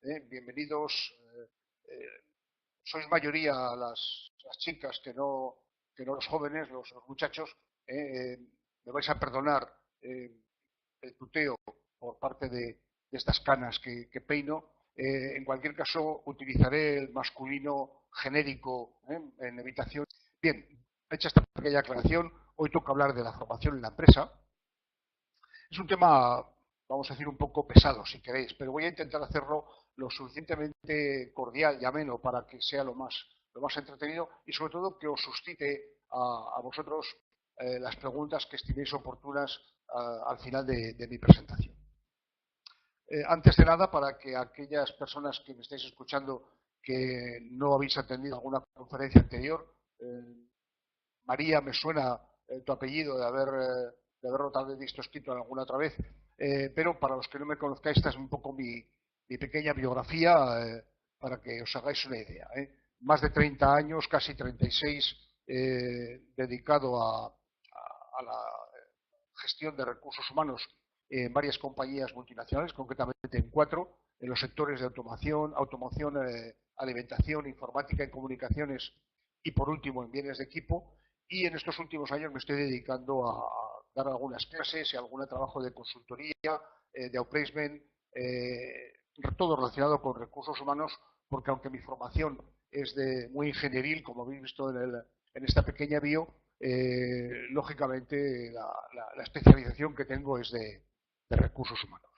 Bienvenidos. Sois mayoría las chicas que no los jóvenes, los muchachos. Me vais a perdonar el tuteo por parte de estas canas que peino. En cualquier caso, utilizaré el masculino genérico en evitación. Bien, hecha esta pequeña aclaración, hoy toca hablar de la formación en la empresa. Es un tema, vamos a decir, un poco pesado, si queréis, pero voy a intentar hacerlo lo suficientemente cordial y ameno para que sea lo más entretenido y, sobre todo, que os suscite a vosotros las preguntas que estiméis oportunas al final de mi presentación. Antes de nada, para que aquellas personas que me estáis escuchando que no habéis atendido alguna conferencia anterior, María, me suena tu apellido de haberlo tal vez visto escrito alguna otra vez, pero para los que no me conozcáis, esta es un poco mi pequeña biografía para que os hagáis una idea. Más de 30 años, casi 36, dedicado a la gestión de recursos humanos en varias compañías multinacionales, concretamente en 4, en los sectores de automoción, alimentación, informática y comunicaciones y, por último, en bienes de equipo. Y en estos últimos años me estoy dedicando a dar algunas clases y algún trabajo de consultoría, de outplacement, todo relacionado con recursos humanos, porque aunque mi formación es de muy ingenieril, como habéis visto en esta pequeña bio, lógicamente la especialización que tengo es de recursos humanos.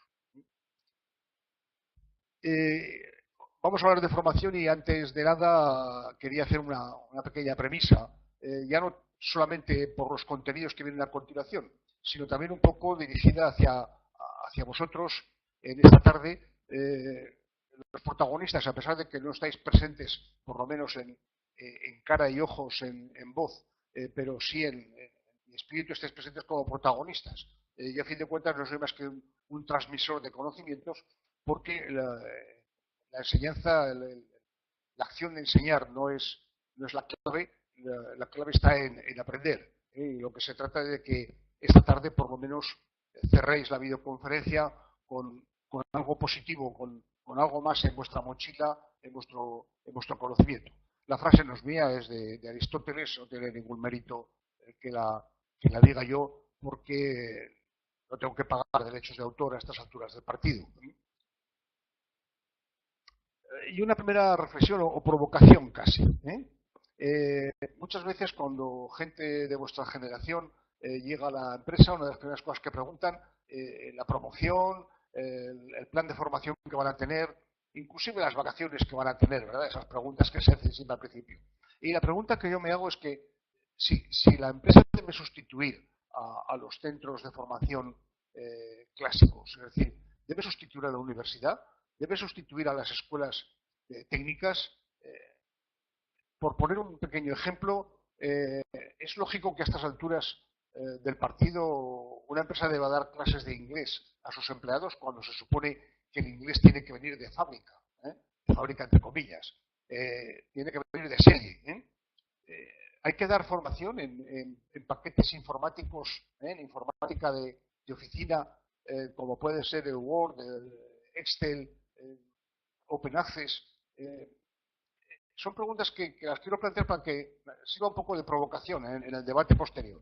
Vamos a hablar de formación y antes de nada quería hacer una pequeña premisa, ya no solamente por los contenidos que vienen a continuación, sino también un poco dirigida hacia vosotros en esta tarde. Los protagonistas, a pesar de que no estáis presentes, por lo menos en cara y ojos, en voz, pero sí en mi espíritu estáis presentes como protagonistas. Yo a fin de cuentas no soy más que un transmisor de conocimientos, porque la enseñanza, la acción de enseñar no es la clave, la clave está en aprender. Y lo que se trata es de que esta tarde por lo menos cerréis la videoconferencia con algo positivo, con algo más en vuestra mochila, en vuestro conocimiento. La frase no es mía, es de Aristóteles, no tiene ningún mérito que la diga yo, porque no tengo que pagar derechos de autor a estas alturas del partido. Y una primera reflexión o provocación casi. Muchas veces cuando gente de vuestra generación llega a la empresa, una de las primeras cosas que preguntan, la promoción, el plan de formación que van a tener, inclusive las vacaciones que van a tener, ¿verdad? Esas preguntas que se hacen siempre al principio. Y la pregunta que yo me hago es que si la empresa debe sustituir a los centros de formación clásicos, es decir, debe sustituir a la universidad, debe sustituir a las escuelas técnicas. Por poner un pequeño ejemplo, es lógico que a estas alturas del partido una empresa deba dar clases de inglés a sus empleados cuando se supone que el inglés tiene que venir de fábrica entre comillas, tiene que venir de serie. Hay que dar formación en paquetes informáticos, en informática de oficina, como puede ser el Word, el Excel, Open Access. Son preguntas que las quiero plantear para que sirva un poco de provocación en el debate posterior.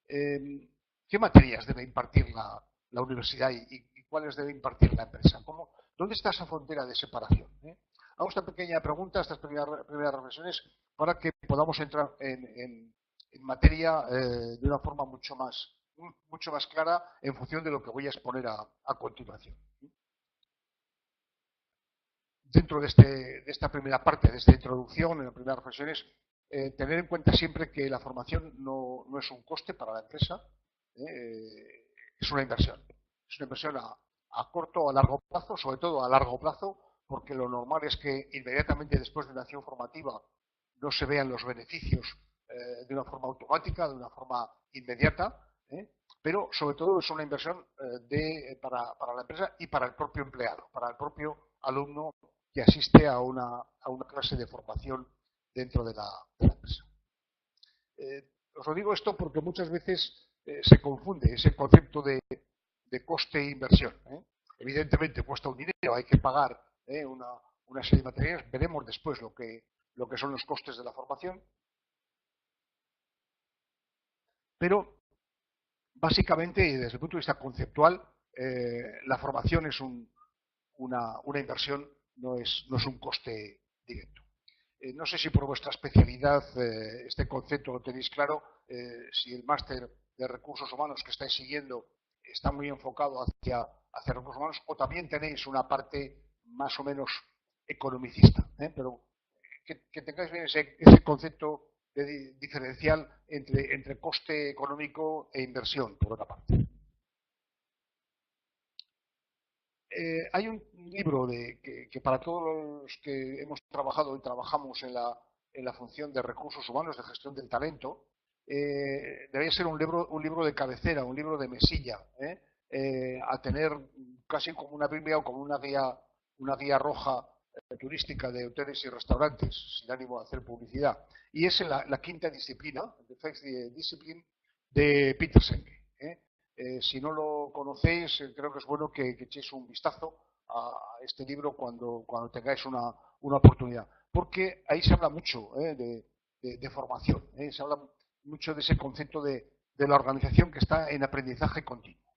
¿Qué materias debe impartir la universidad y cuáles debe impartir la empresa? ¿Dónde está esa frontera de separación? Hago esta pequeña pregunta, estas primeras reflexiones, para que podamos entrar en materia de una forma mucho más clara en función de lo que voy a exponer a continuación. Dentro de esta primera parte, de esta introducción, en las primeras reflexiones, tener en cuenta siempre que la formación no es un coste para la empresa, es una inversión. Es una inversión a corto o a largo plazo, sobre todo a largo plazo, porque lo normal es que inmediatamente después de una acción formativa no se vean los beneficios de una forma automática, de una forma inmediata, pero sobre todo es una inversión para la empresa y para el propio empleado, para el propio alumno que asiste a una clase de formación dentro de la empresa. Os lo digo esto porque muchas veces se confunde ese concepto de coste e inversión. Evidentemente cuesta un dinero, hay que pagar una serie de materiales. Veremos después lo que son los costes de la formación. Pero básicamente, desde el punto de vista conceptual, la formación es una inversión, no es un coste directo. No sé si por vuestra especialidad este concepto lo tenéis claro, si el máster de recursos humanos que estáis siguiendo está muy enfocado hacia recursos humanos, o también tenéis una parte más o menos economicista, pero que tengáis bien ese concepto diferencial entre coste económico e inversión, por otra parte. Hay un libro que para todos los que hemos trabajado y trabajamos en la función de recursos humanos, de gestión del talento, debería ser un libro de cabecera, un libro de mesilla, a tener casi como una Biblia o como una guía roja turística de hoteles y restaurantes, sin ánimo de hacer publicidad. Y es la quinta disciplina, The Fifth Discipline, de Peter Senge. Si no lo conocéis, creo que es bueno que echéis un vistazo a este libro cuando tengáis una oportunidad. Porque ahí se habla mucho de formación, se habla mucho de ese concepto de la organización que está en aprendizaje continuo.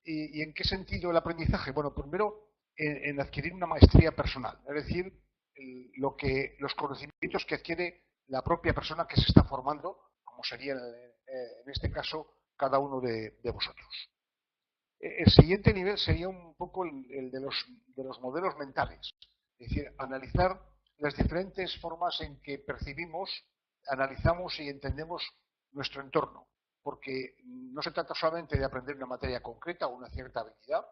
¿Y en qué sentido el aprendizaje? Bueno, primero en adquirir una maestría personal, es decir, los conocimientos que adquiere la propia persona que se está formando, como sería en este caso cada uno de vosotros. El siguiente nivel sería un poco el de los modelos mentales, es decir, analizar las diferentes formas en que percibimos, analizamos y entendemos nuestro entorno, porque no se trata solamente de aprender una materia concreta o una cierta habilidad,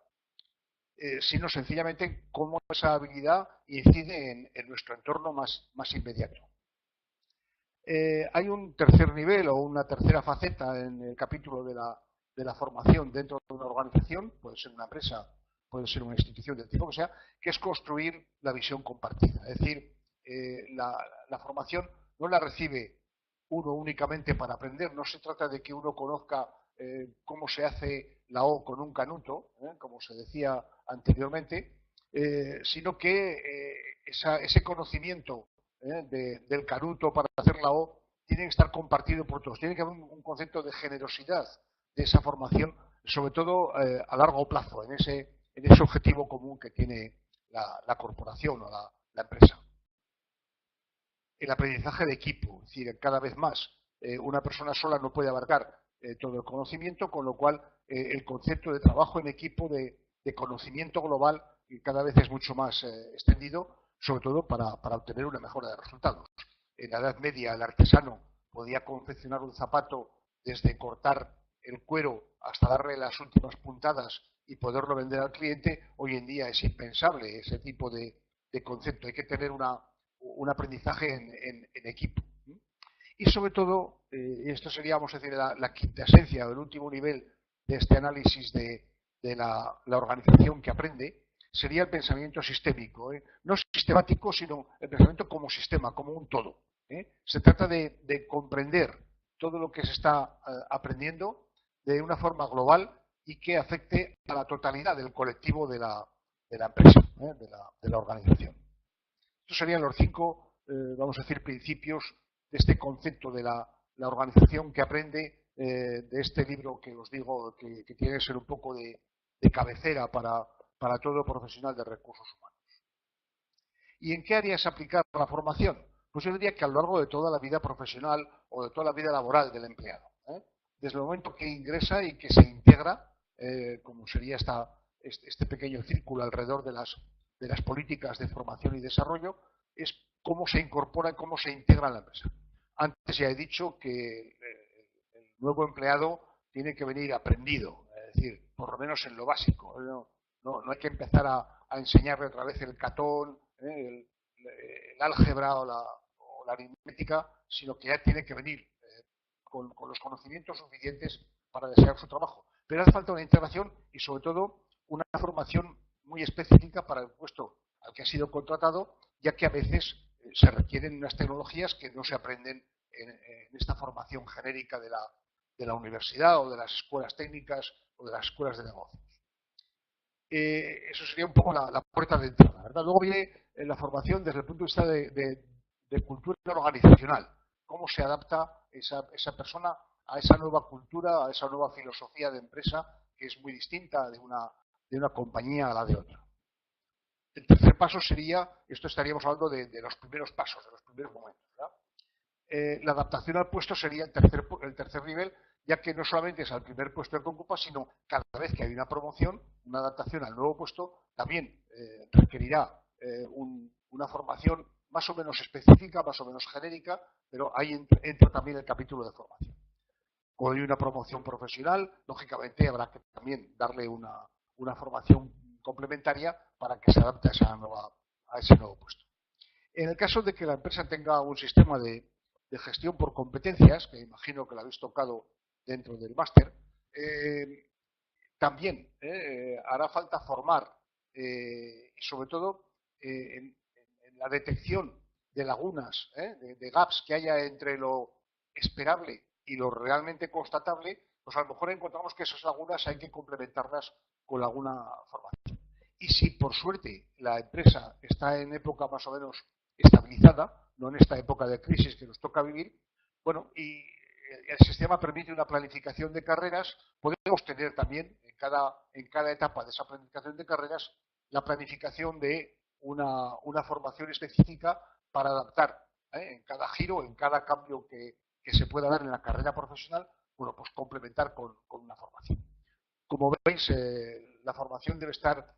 sino sencillamente cómo esa habilidad incide en nuestro entorno más inmediato. Hay un tercer nivel o una tercera faceta en el capítulo de la formación dentro de una organización, puede ser una empresa, puede ser una institución del tipo que sea, que es construir la visión compartida. Es decir, la formación no la recibe uno únicamente para aprender, no se trata de que uno conozca cómo se hace la O con un canuto, como se decía anteriormente, sino que ese conocimiento del canuto para hacer la O tiene que estar compartido por todos. Tiene que haber un concepto de generosidad de esa formación, sobre todo a largo plazo, en ese objetivo común que tiene la corporación o la empresa. El aprendizaje de equipo, es decir, cada vez más una persona sola no puede abarcar todo el conocimiento, con lo cual el concepto de trabajo en equipo, de conocimiento global, cada vez es mucho más extendido, sobre todo para obtener una mejora de resultados. En la Edad Media el artesano podía confeccionar un zapato desde cortar el cuero hasta darle las últimas puntadas y poderlo vender al cliente. Hoy en día es impensable ese tipo de concepto. Hay que tener un aprendizaje en equipo. Y sobre todo, esto sería, vamos a decir, la quinta esencia o el último nivel de este análisis de la organización que aprende, sería el pensamiento sistémico. No sistemático, sino el pensamiento como sistema, como un todo. Se trata de comprender todo lo que se está aprendiendo de una forma global y que afecte a la totalidad del colectivo de la empresa, de la organización. Estos serían los 5, vamos a decir, principios de este concepto de la organización que aprende de este libro que os digo que tiene que ser un poco de cabecera para todo profesional de recursos humanos. ¿Y en qué áreas aplicar la formación? Pues yo diría que a lo largo de toda la vida profesional o de toda la vida laboral del empleado. Desde el momento que ingresa y que se integra, como sería este pequeño círculo alrededor de las políticas de formación y desarrollo, es cómo se incorpora y cómo se integra en la empresa. Antes ya he dicho que el nuevo empleado tiene que venir aprendido, es decir, por lo menos en lo básico. No hay que empezar a enseñarle otra vez el catón, el álgebra o la aritmética, sino que ya tiene que venir con los conocimientos suficientes para desear su trabajo. Pero hace falta una integración y, sobre todo, una formación muy específica para el puesto al que ha sido contratado, ya que a veces se requieren unas tecnologías que no se aprenden en esta formación genérica de la universidad o de las escuelas técnicas o de las escuelas de negocios. Eso sería un poco la puerta de entrada, ¿verdad? Luego viene la formación desde el punto de vista de cultura organizacional. Cómo se adapta esa persona a esa nueva cultura, a esa nueva filosofía de empresa que es muy distinta de una compañía a la de otra. El tercer paso sería, esto estaríamos hablando de los primeros pasos, de los primeros momentos, ¿verdad? La adaptación al puesto sería el tercer nivel, ya que no solamente es al primer puesto que ocupa, sino cada vez que hay una promoción, una adaptación al nuevo puesto, también requerirá una formación más o menos específica, más o menos genérica, pero ahí entra también el capítulo de formación. Cuando hay una promoción profesional, lógicamente habrá que también darle una formación complementaria para que se adapte a ese nuevo puesto. En el caso de que la empresa tenga un sistema de gestión por competencias, que imagino que lo habéis tocado dentro del máster, también hará falta formar, y sobre todo en la detección de lagunas, de gaps que haya entre lo esperable y lo realmente constatable, pues a lo mejor encontramos que esas lagunas hay que complementarlas con alguna formación. Y si por suerte la empresa está en época más o menos estabilizada, no en esta época de crisis que nos toca vivir, bueno, y el sistema permite una planificación de carreras, podemos tener también en cada etapa de esa planificación de carreras la planificación de una formación específica para adaptar en cada giro, en cada cambio que se pueda dar en la carrera profesional, bueno, pues complementar con una formación. Como veis, la formación debe estar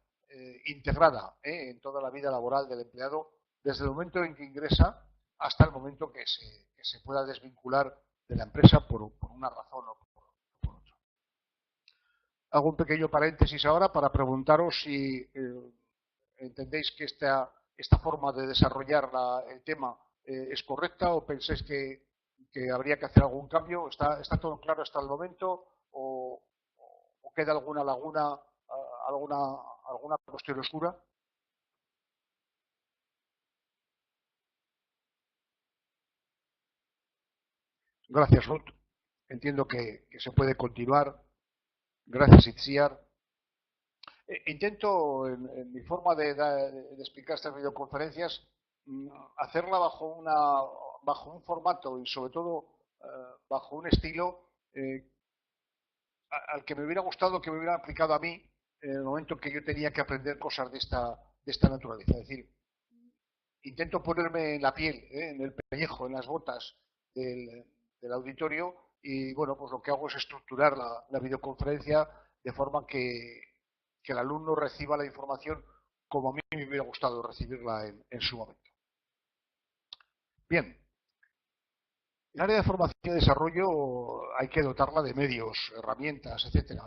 integrada en toda la vida laboral del empleado, desde el momento en que ingresa hasta el momento que se pueda desvincular de la empresa por una razón o por otra. Hago un pequeño paréntesis ahora para preguntaros si entendéis que esta forma de desarrollar el tema es correcta o pensáis que habría que hacer algún cambio. ¿Está todo claro hasta el momento o queda alguna laguna, alguna cuestión oscura? Gracias, Ruth. Entiendo que se puede continuar. Gracias, Itziar. Intento, en mi forma de explicar estas videoconferencias, hacerla bajo un formato y sobre todo bajo un estilo al que me hubiera gustado que me hubiera aplicado a mí en el momento que yo tenía que aprender cosas de esta naturaleza. Es decir, intento ponerme en la piel, en el pellejo, en las botas del auditorio y bueno, pues lo que hago es estructurar la videoconferencia de forma que el alumno reciba la información como a mí me hubiera gustado recibirla en su momento. Bien, el área de formación y desarrollo hay que dotarla de medios, herramientas, etcétera.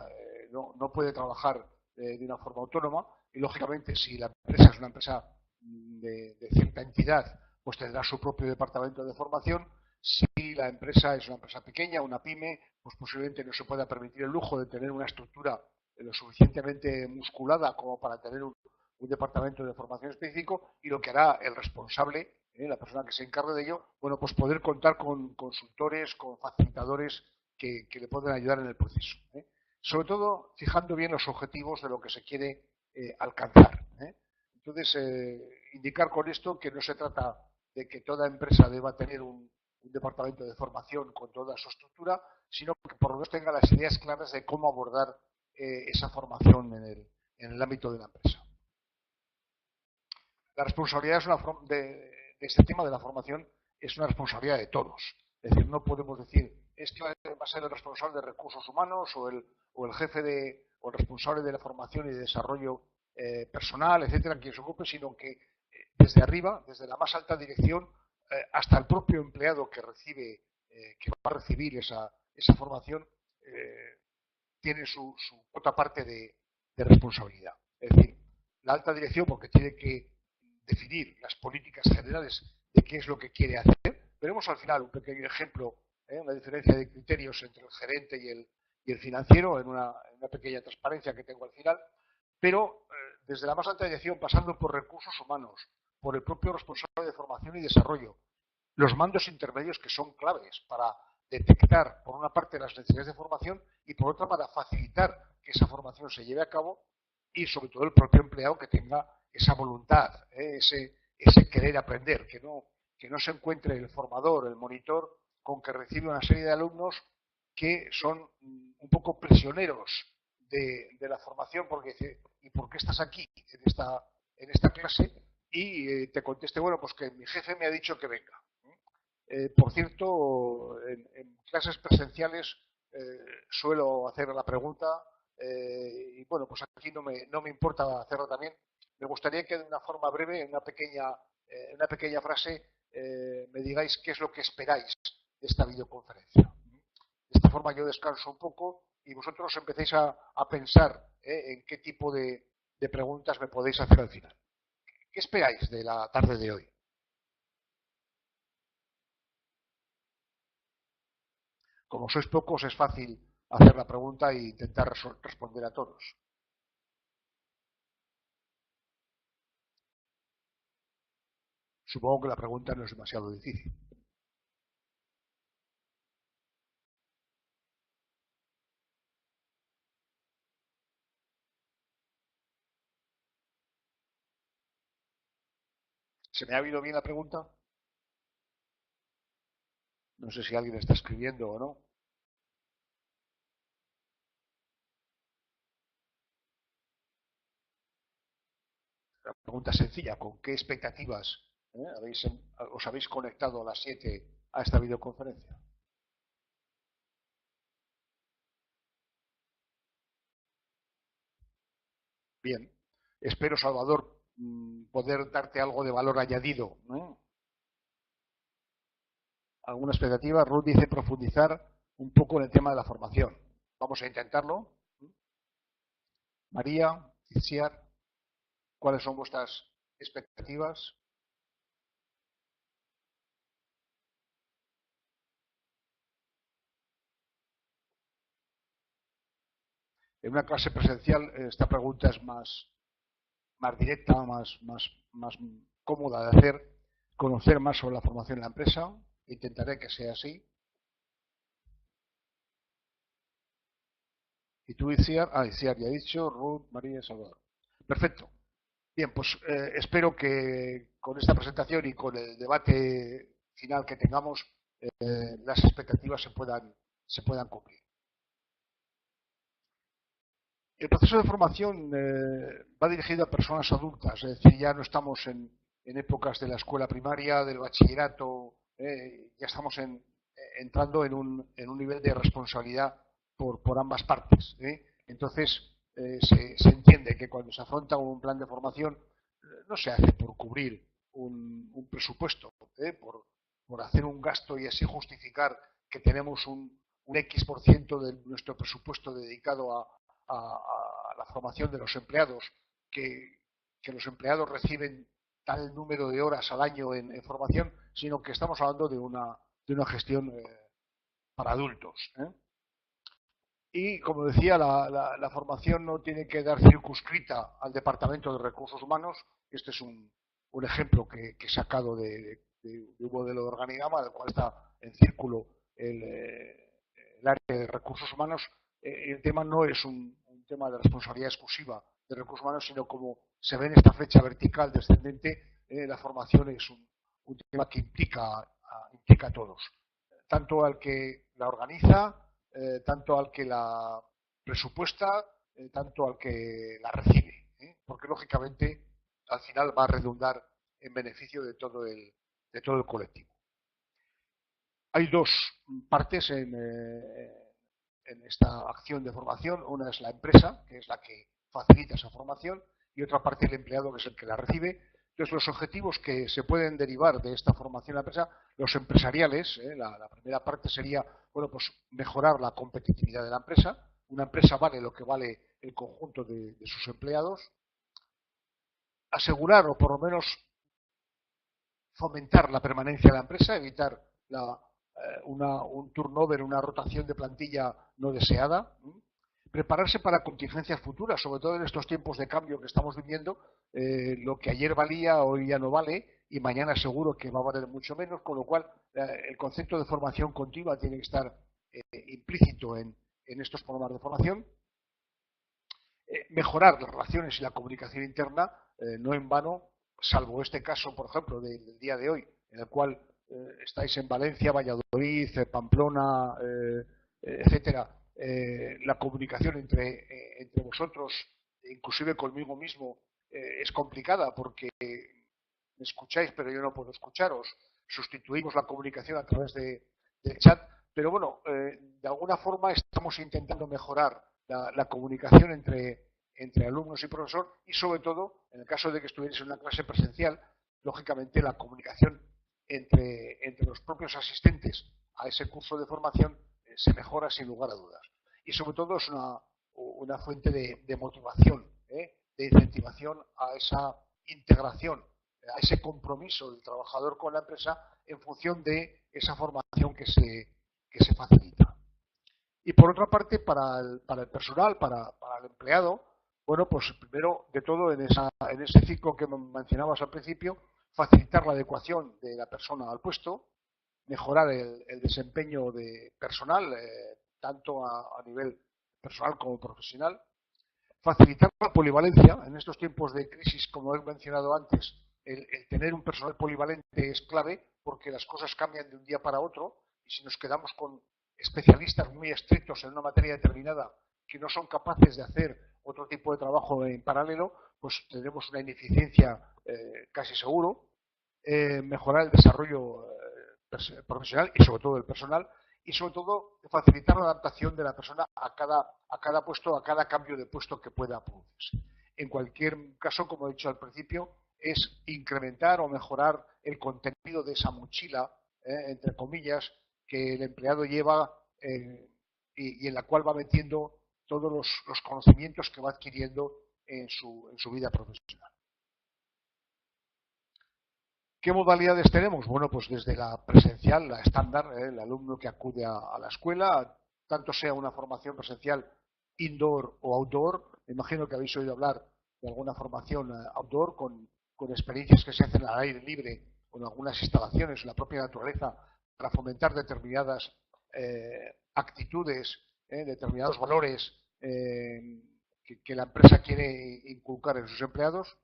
No puede trabajar de una forma autónoma y, lógicamente, si la empresa es una empresa de cierta entidad, pues tendrá su propio departamento de formación. Si la empresa es una empresa pequeña, una pyme, pues posiblemente no se pueda permitir el lujo de tener una estructura lo suficientemente musculada como para tener un departamento de formación específico y lo que hará el responsable, la persona que se encargue de ello, bueno, pues poder contar con consultores, con facilitadores que le pueden ayudar en el proceso. Sobre todo, fijando bien los objetivos de lo que se quiere alcanzar. Entonces, indicar con esto que no se trata de que toda empresa deba tener un departamento de formación con toda su estructura, sino que por lo menos tenga las ideas claras de cómo abordar esa formación en el ámbito de la empresa. La responsabilidad es de este tema de la formación es una responsabilidad de todos. Es decir, no podemos decir es que va a ser el responsable de recursos humanos o el jefe o el responsable de la formación y de desarrollo personal, etcétera, quien se ocupe, sino que desde arriba, desde la más alta dirección, hasta el propio empleado que que va a recibir esa formación, tiene su otra parte de responsabilidad. Es decir, la alta dirección, porque tiene que definir las políticas generales de qué es lo que quiere hacer. Veremos al final un pequeño ejemplo, una diferencia de criterios entre el gerente y el financiero en una pequeña transparencia que tengo al final, pero desde la más alta dirección, pasando por recursos humanos, por el propio responsable de formación y desarrollo, los mandos intermedios que son claves para detectar, por una parte, las necesidades de formación y, por otra, para facilitar que esa formación se lleve a cabo, y sobre todo el propio empleado que tenga esa voluntad, ese querer aprender, que no se encuentre el formador, el monitor, con que recibe una serie de alumnos que son un poco prisioneros de la formación, porque dice, ¿y por qué estás aquí en esta clase? Y te conteste, bueno, pues que mi jefe me ha dicho que venga. Por cierto, en clases presenciales suelo hacer la pregunta y bueno, pues aquí no me importa hacerlo también. Me gustaría que de una forma breve, en una pequeña frase, me digáis qué es lo que esperáis de esta videoconferencia. De esta forma yo descanso un poco y vosotros empecéis a pensar en qué tipo de preguntas me podéis hacer al final. ¿Qué esperáis de la tarde de hoy? Como sois pocos, es fácil hacer la pregunta e intentar responder a todos. Supongo que la pregunta no es demasiado difícil. ¿Se me ha oído bien la pregunta? No sé si alguien está escribiendo o no. La pregunta es sencilla. ¿Con qué expectativas os habéis conectado a las 7 a esta videoconferencia? Bien. Espero, Salvador, poder darte algo de valor añadido, ¿no? ¿Alguna expectativa? Ruth dice profundizar un poco en el tema de la formación. Vamos a intentarlo. María, Cinciar, ¿cuáles son vuestras expectativas? En una clase presencial esta pregunta es más directa, más cómoda de hacer, conocer más sobre la formación en la empresa. Intentaré que sea así. Y tú, Iciar, Iciar ya he dicho, Ruth, María y Salvador. Perfecto. Bien, pues espero que con esta presentación y con el debate final que tengamos, las expectativas se puedan cumplir. El proceso de formación va dirigido a personas adultas, es decir, ya no estamos en épocas de la escuela primaria, del bachillerato, ya estamos entrando en un nivel de responsabilidad por ambas partes. Entonces, se entiende que cuando se afronta un plan de formación, no se hace por cubrir un presupuesto, por hacer un gasto y así justificar que tenemos un X% de nuestro presupuesto dedicado a la formación de los empleados, que los empleados reciben tal número de horas al año en formación, sino que estamos hablando de una gestión para adultos. Y, como decía, la formación no tiene que dar circunscrita al Departamento de Recursos Humanos. Este es un ejemplo que he sacado de un modelo de organigrama, del cual está en círculo el área de recursos humanos. El tema no es un tema de responsabilidad exclusiva de recursos humanos, sino como se ve en esta flecha vertical descendente, la formación es un tema que implica a todos, tanto al que la organiza, tanto al que la presupuesta, tanto al que la recibe, porque lógicamente al final va a redundar en beneficio de todo el colectivo. Hay dos partes en esta acción de formación. Una es la empresa, que es la que facilita esa formación, y otra parte el empleado, que es el que la recibe. Entonces, los objetivos que se pueden derivar de esta formación en la empresa, los empresariales, la primera parte sería, bueno, pues mejorar la competitividad de la empresa. Una empresa vale lo que vale el conjunto de sus empleados. Asegurar o por lo menos fomentar la permanencia de la empresa, evitar un turnover, una rotación de plantilla no deseada. Prepararse para contingencias futuras, sobre todo en estos tiempos de cambio que estamos viviendo. Lo que ayer valía hoy ya no vale y mañana seguro que va a valer mucho menos, con lo cual el concepto de formación continua tiene que estar implícito en estos programas de formación. Mejorar las relaciones y la comunicación interna, no en vano, salvo este caso, por ejemplo, del día de hoy, en el cual estáis en Valencia, Valladolid, Pamplona, etcétera. La comunicación entre vosotros, inclusive conmigo mismo, es complicada porque me escucháis pero yo no puedo escucharos. Sustituimos la comunicación a través del chat, pero bueno, de alguna forma estamos intentando mejorar la comunicación entre alumnos y profesor y sobre todo, en el caso de que estuvierais en una clase presencial, lógicamente la comunicación entre los propios asistentes a ese curso de formación se mejora sin lugar a dudas. Y sobre todo es una fuente de motivación, de incentivación a esa integración, a ese compromiso del trabajador con la empresa en función de esa formación que se facilita. Y por otra parte, para el personal, para el empleado, bueno, pues primero de todo en ese ciclo que mencionabas al principio, facilitar la adecuación de la persona al puesto, mejorar el desempeño de personal, tanto a nivel personal como profesional, facilitar la polivalencia. En estos tiempos de crisis, como he mencionado antes, el tener un personal polivalente es clave porque las cosas cambian de un día para otro y si nos quedamos con especialistas muy estrictos en una materia determinada que no son capaces de hacer otro tipo de trabajo en paralelo, pues tendremos una ineficiencia casi seguro. Mejorar el desarrollo profesional y sobre todo el personal y sobre todo facilitar la adaptación de la persona a cada puesto, a cada cambio de puesto que pueda producirse. En cualquier caso, como he dicho al principio, es incrementar o mejorar el contenido de esa mochila, entre comillas, que el empleado lleva y en la cual va metiendo todos los conocimientos que va adquiriendo en su vida profesional. ¿Qué modalidades tenemos? Bueno, pues desde la presencial, la estándar, el alumno que acude a la escuela, tanto sea una formación presencial indoor o outdoor. Me imagino que habéis oído hablar de alguna formación outdoor con experiencias que se hacen al aire libre o en algunas instalaciones en la propia naturaleza para fomentar determinadas actitudes, determinados valores que la empresa quiere inculcar en sus empleados.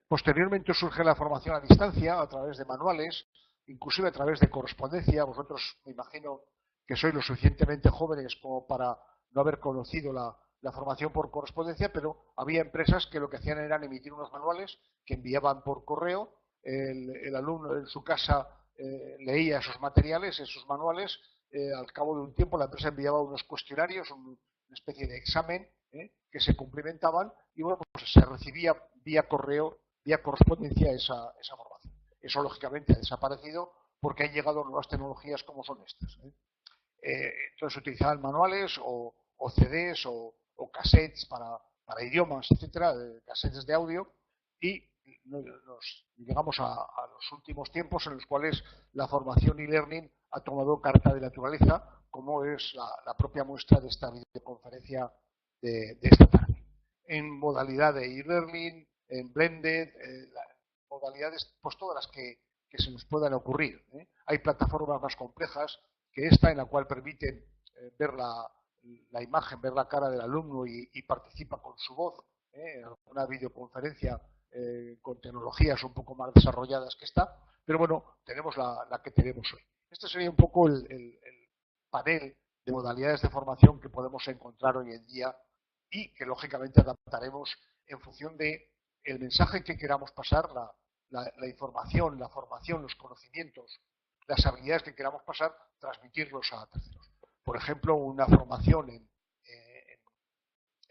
Posteriormente surge la formación a distancia a través de manuales, inclusive a través de correspondencia. Vosotros me imagino que sois lo suficientemente jóvenes como para no haber conocido la formación por correspondencia, pero había empresas que lo que hacían era emitir unos manuales que enviaban por correo. El alumno en su casa leía esos materiales, esos manuales. Al cabo de un tiempo la empresa enviaba unos cuestionarios, una especie de examen que se cumplimentaban y bueno, pues se recibía vía correo, vía correspondencia esa formación. Eso lógicamente ha desaparecido porque han llegado nuevas tecnologías como son estas. Entonces utilizaban manuales o CDs o cassettes para idiomas, etcétera, cassettes de audio y nos llegamos a los últimos tiempos en los cuales la formación e-learning ha tomado carta de naturaleza, como es la propia muestra de esta videoconferencia de esta tarde. En modalidad de e-learning, en blended, modalidades, pues todas las que se nos puedan ocurrir. Hay plataformas más complejas que esta, en la cual permiten ver la imagen, ver la cara del alumno y participa con su voz, una videoconferencia con tecnologías un poco más desarrolladas que esta, pero bueno, tenemos la que tenemos hoy. Este sería un poco el panel de modalidades de formación que podemos encontrar hoy en día y que lógicamente adaptaremos en función de el mensaje que queramos pasar, la información, la formación, los conocimientos, las habilidades que queramos pasar, transmitirlos a terceros. Por ejemplo, una formación en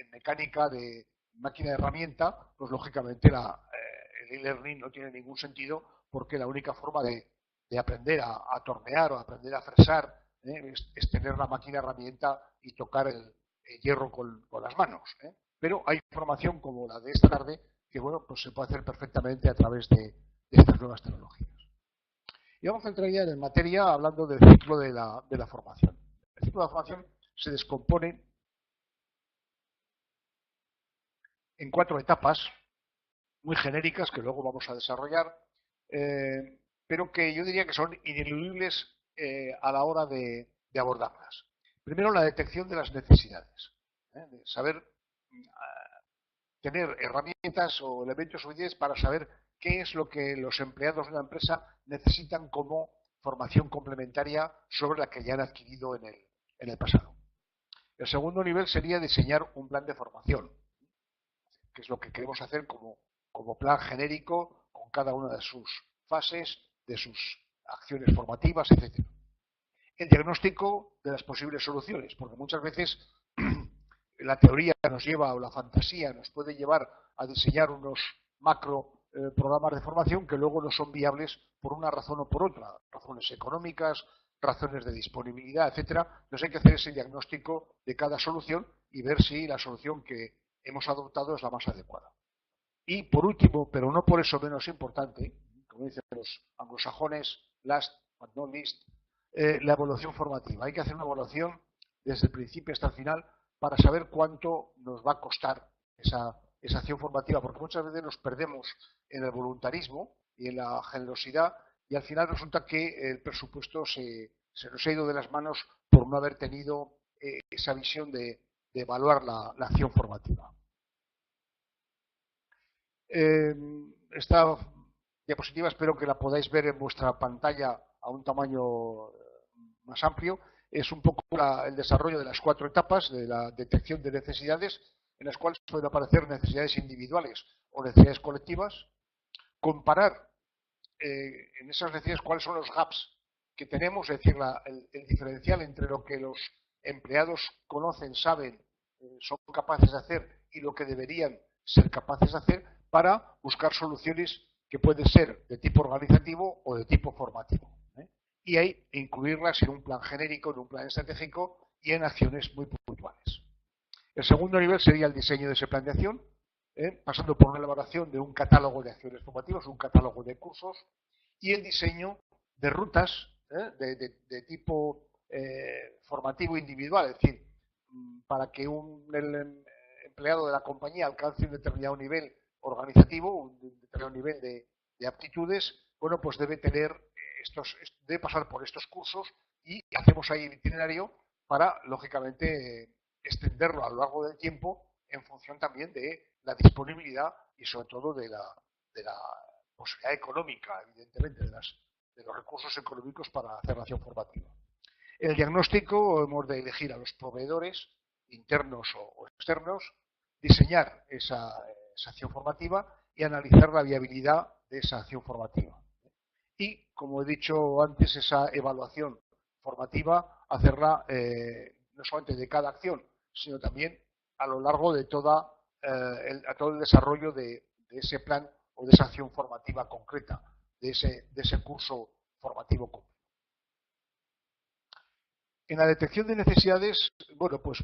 mecánica de máquina de herramienta, pues lógicamente el e-learning no tiene ningún sentido porque la única forma de aprender a tornear o aprender a fresar es tener la máquina de herramienta y tocar el hierro con las manos. Pero hay formación como la de esta tarde que bueno, pues se puede hacer perfectamente a través de estas nuevas tecnologías. Y vamos a entrar ya en materia hablando del ciclo de la formación. El ciclo de la formación se descompone en 4 etapas muy genéricas que luego vamos a desarrollar, pero que yo diría que son ineludibles a la hora de abordarlas. Primero, la detección de las necesidades, de saber tener herramientas o elementos suficientes para saber qué es lo que los empleados de una empresa necesitan como formación complementaria sobre la que ya han adquirido en el pasado. El segundo nivel sería diseñar un plan de formación, que es lo que queremos hacer como plan genérico con cada una de sus fases, de sus acciones formativas, etc. El diagnóstico de las posibles soluciones, porque muchas veces la teoría nos lleva, o la fantasía nos puede llevar a diseñar unos macro programas de formación que luego no son viables por una razón o por otra, razones económicas, razones de disponibilidad, etcétera. Entonces hay que hacer ese diagnóstico de cada solución y ver si la solución que hemos adoptado es la más adecuada. Y por último, pero no por eso menos importante, como dicen los anglosajones, last but not least, la evaluación formativa. Hay que hacer una evaluación desde el principio hasta el final para saber cuánto nos va a costar esa acción formativa, porque muchas veces nos perdemos en el voluntarismo y en la generosidad y al final resulta que el presupuesto se nos ha ido de las manos por no haber tenido esa visión de evaluar la acción formativa. Esta diapositiva espero que la podáis ver en vuestra pantalla a un tamaño más amplio. Es un poco el desarrollo de las 4 etapas de la detección de necesidades, en las cuales pueden aparecer necesidades individuales o necesidades colectivas. Comparar en esas necesidades cuáles son los gaps que tenemos, es decir, el diferencial entre lo que los empleados conocen, saben, son capaces de hacer y lo que deberían ser capaces de hacer para buscar soluciones que pueden ser de tipo organizativo o de tipo formativo. Y ahí incluirlas en un plan genérico, en un plan estratégico y en acciones muy puntuales. El segundo nivel sería el diseño de ese plan de acción, pasando por una elaboración de un catálogo de acciones formativas, un catálogo de cursos y el diseño de rutas de tipo formativo individual, es decir, para que el empleado de la compañía alcance un determinado nivel organizativo, un determinado nivel de aptitudes, bueno, pues debe pasar por estos cursos y hacemos ahí el itinerario para, lógicamente, extenderlo a lo largo del tiempo en función también de la disponibilidad y sobre todo de la posibilidad económica, evidentemente, de los recursos económicos para hacer la acción formativa. En el diagnóstico hemos de elegir a los proveedores internos o externos, diseñar esa acción formativa y analizar la viabilidad de esa acción formativa. Y, como he dicho antes, esa evaluación formativa, hacerla no solamente de cada acción, sino también a lo largo de todo el desarrollo de ese plan o de esa acción formativa concreta, de ese curso formativo concreto. En la detección de necesidades, bueno, pues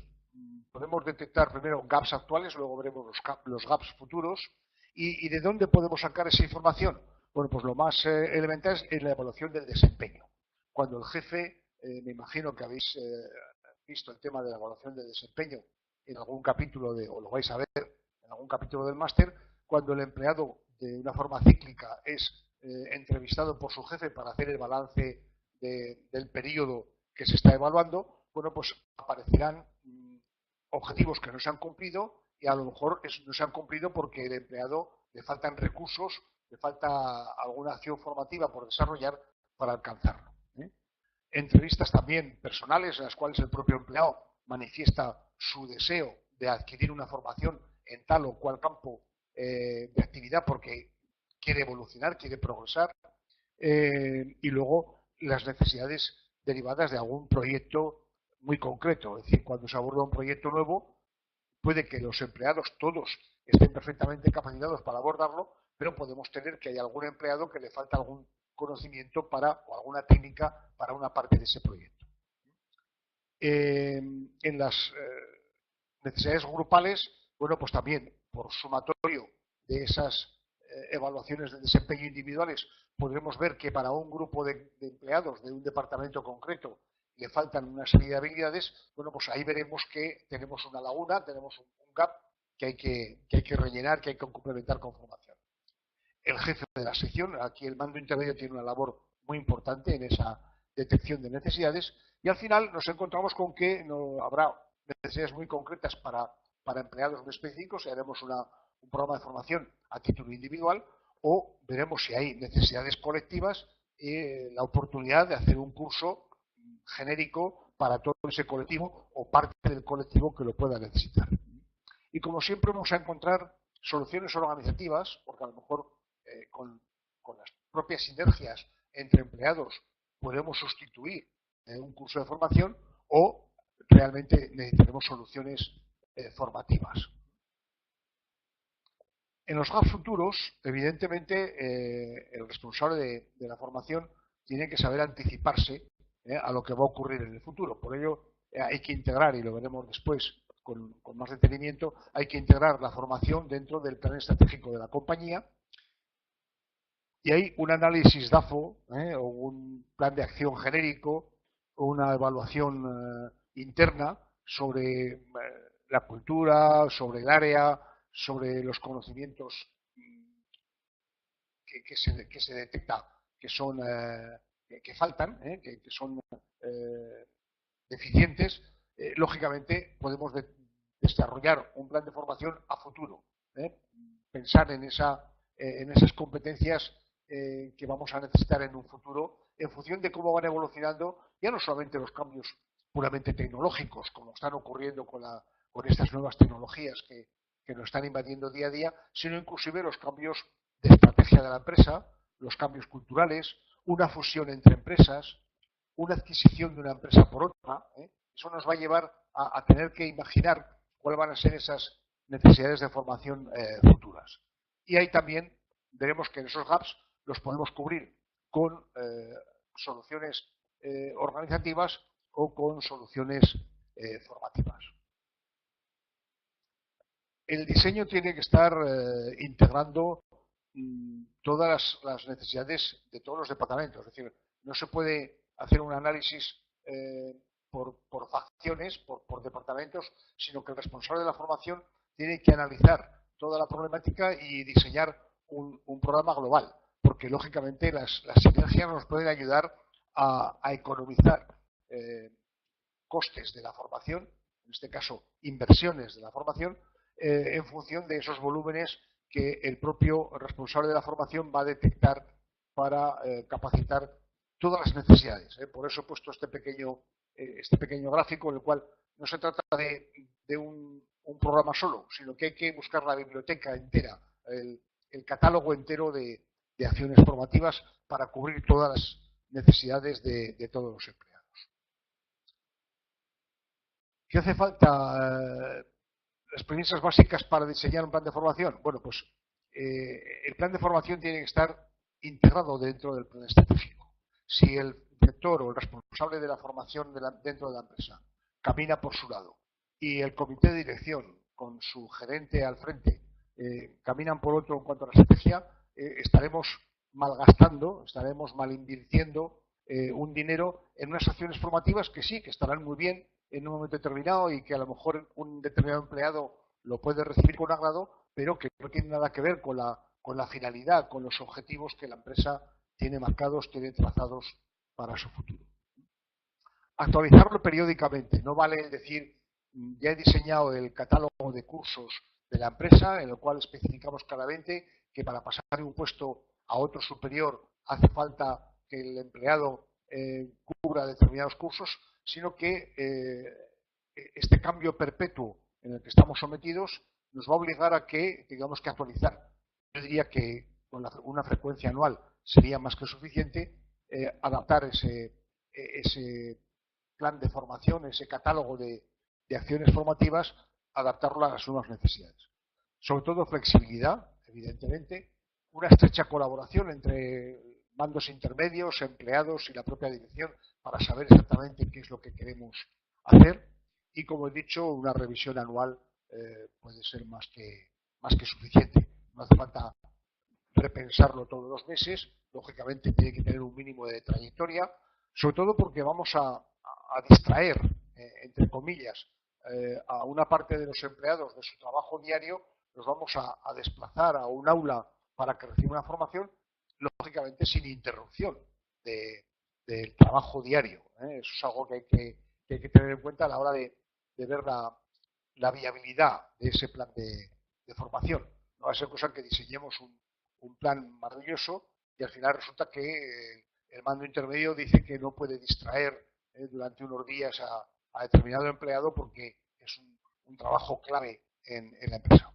podemos detectar primero gaps actuales, luego veremos los gaps futuros. ¿Y de dónde podemos sacar esa información? Bueno, pues lo más elemental es la evaluación del desempeño. Cuando el jefe, me imagino que habéis visto el tema de la evaluación del desempeño en algún capítulo, o lo vais a ver en algún capítulo del máster, cuando el empleado de una forma cíclica es entrevistado por su jefe para hacer el balance del periodo que se está evaluando, bueno, pues aparecerán objetivos que no se han cumplido y a lo mejor no se han cumplido porque el empleado le faltan recursos, le falta alguna acción formativa por desarrollar para alcanzarlo. Entrevistas también personales en las cuales el propio empleado manifiesta su deseo de adquirir una formación en tal o cual campo de actividad porque quiere evolucionar, quiere progresar, y luego las necesidades derivadas de algún proyecto muy concreto. Es decir, cuando se aborda un proyecto nuevo, puede que los empleados todos estén perfectamente capacitados para abordarlo, pero podemos tener que hay algún empleado que le falta algún conocimiento o alguna técnica para una parte de ese proyecto. En las necesidades grupales, bueno, pues también por sumatorio de esas evaluaciones de desempeño individuales, podremos ver que para un grupo de empleados de un departamento concreto le faltan una serie de habilidades. Bueno, pues ahí veremos que tenemos una laguna, tenemos un gap que hay que rellenar, que hay que complementar con formación. El jefe de la sección, aquí el mando intermedio tiene una labor muy importante en esa detección de necesidades y al final nos encontramos con que no habrá necesidades muy concretas para para empleados muy específicos y haremos un programa de formación a título individual, o veremos si hay necesidades colectivas y la oportunidad de hacer un curso genérico para todo ese colectivo o parte del colectivo que lo pueda necesitar. Y como siempre vamos a encontrar soluciones organizativas, porque a lo mejor con las propias sinergias entre empleados podemos sustituir un curso de formación, o realmente necesitaremos soluciones formativas. En los gaps futuros, evidentemente, el responsable de la formación tiene que saber anticiparse a lo que va a ocurrir en el futuro. Por ello, hay que integrar, y lo veremos después con más detenimiento, hay que integrar la formación dentro del plan estratégico de la compañía. Y hay un análisis DAFO, o un plan de acción genérico, o una evaluación interna sobre la cultura, sobre el área, sobre los conocimientos que se detecta que son que faltan, que son deficientes. Lógicamente podemos desarrollar un plan de formación a futuro, pensar en esas competencias que vamos a necesitar en un futuro en función de cómo van evolucionando ya no solamente los cambios puramente tecnológicos, como están ocurriendo con estas nuevas tecnologías que nos están invadiendo día a día, sino inclusive los cambios de estrategia de la empresa, los cambios culturales, una fusión entre empresas, una adquisición de una empresa por otra. Eso nos va a llevar a tener que imaginar cuáles van a ser esas necesidades de formación futuras. Y ahí también veremos que en esos gaps los podemos cubrir con soluciones organizativas o con soluciones formativas. El diseño tiene que estar integrando todas las necesidades de todos los departamentos. Es decir, no se puede hacer un análisis por facciones, por departamentos, sino que el responsable de la formación tiene que analizar toda la problemática y diseñar un programa global, porque lógicamente las sinergias nos pueden ayudar a economizar costes de la formación, en este caso inversiones de la formación, en función de esos volúmenes que el propio responsable de la formación va a detectar para capacitar todas las necesidades. Por eso he puesto este pequeño gráfico, en el cual no se trata de un programa solo, sino que hay que buscar la biblioteca entera, el catálogo entero de acciones formativas para cubrir todas las necesidades de todos los empleados. ¿Qué hace falta? Las premisas básicas para diseñar un plan de formación. Bueno, pues el plan de formación tiene que estar integrado dentro del plan estratégico. Si el director o el responsable de la formación dentro de la empresa camina por su lado y el comité de dirección con su gerente al frente caminan por otro en cuanto a la estrategia, estaremos malgastando, estaremos mal invirtiendo un dinero en unas acciones formativas que sí, que estarán muy bien en un momento determinado y que a lo mejor un determinado empleado lo puede recibir con agrado, pero que no tiene nada que ver con la finalidad, con los objetivos que la empresa tiene marcados, tiene trazados para su futuro. Actualizarlo periódicamente. No vale decir, ya he diseñado el catálogo de cursos de la empresa, en el cual especificamos claramente que para pasar de un puesto a otro superior hace falta que el empleado cubra determinados cursos, sino que este cambio perpetuo en el que estamos sometidos nos va a obligar a que tengamos que actualizar. Yo diría que con una frecuencia anual sería más que suficiente adaptar ese plan de formación, ese catálogo de acciones formativas, adaptarlo a las nuevas necesidades. Sobre todo flexibilidad, evidentemente, una estrecha colaboración entre mandos intermedios, empleados y la propia dirección para saber exactamente qué es lo que queremos hacer, y como he dicho, una revisión anual puede ser más que suficiente. No hace falta repensarlo todos los meses, lógicamente tiene que tener un mínimo de trayectoria, sobre todo porque vamos a distraer, entre comillas, a una parte de los empleados de su trabajo diario, los vamos a desplazar a un aula para que reciba una formación, lógicamente sin interrupción del trabajo diario. Eso es algo que hay que tener en cuenta a la hora de ver la viabilidad de ese plan de formación. No va a ser cosa que diseñemos un plan maravilloso y al final resulta que el mando intermedio dice que no puede distraer durante unos días a determinado empleado porque es un trabajo clave en la empresa.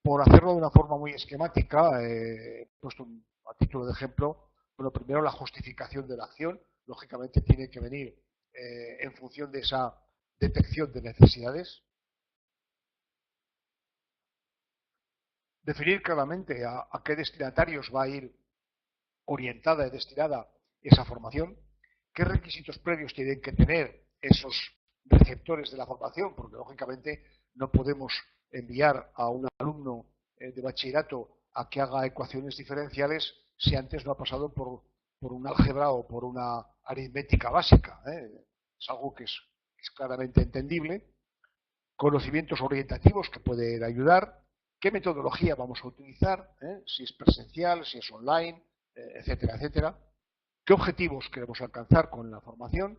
Por hacerlo de una forma muy esquemática, he puesto a título de ejemplo, bueno, primero la justificación de la acción, lógicamente tiene que venir en función de esa detección de necesidades. Definir claramente a qué destinatarios va a ir orientada y destinada esa formación, qué requisitos previos tienen que tener esos receptores de la formación, porque lógicamente no podemos enviar a un alumno de bachillerato a que haga ecuaciones diferenciales si antes no ha pasado por un álgebra o por una aritmética básica. Es algo que es claramente entendible. Conocimientos orientativos que pueden ayudar, qué metodología vamos a utilizar, si es presencial, si es online, etcétera, etcétera. ¿Qué objetivos queremos alcanzar con la formación?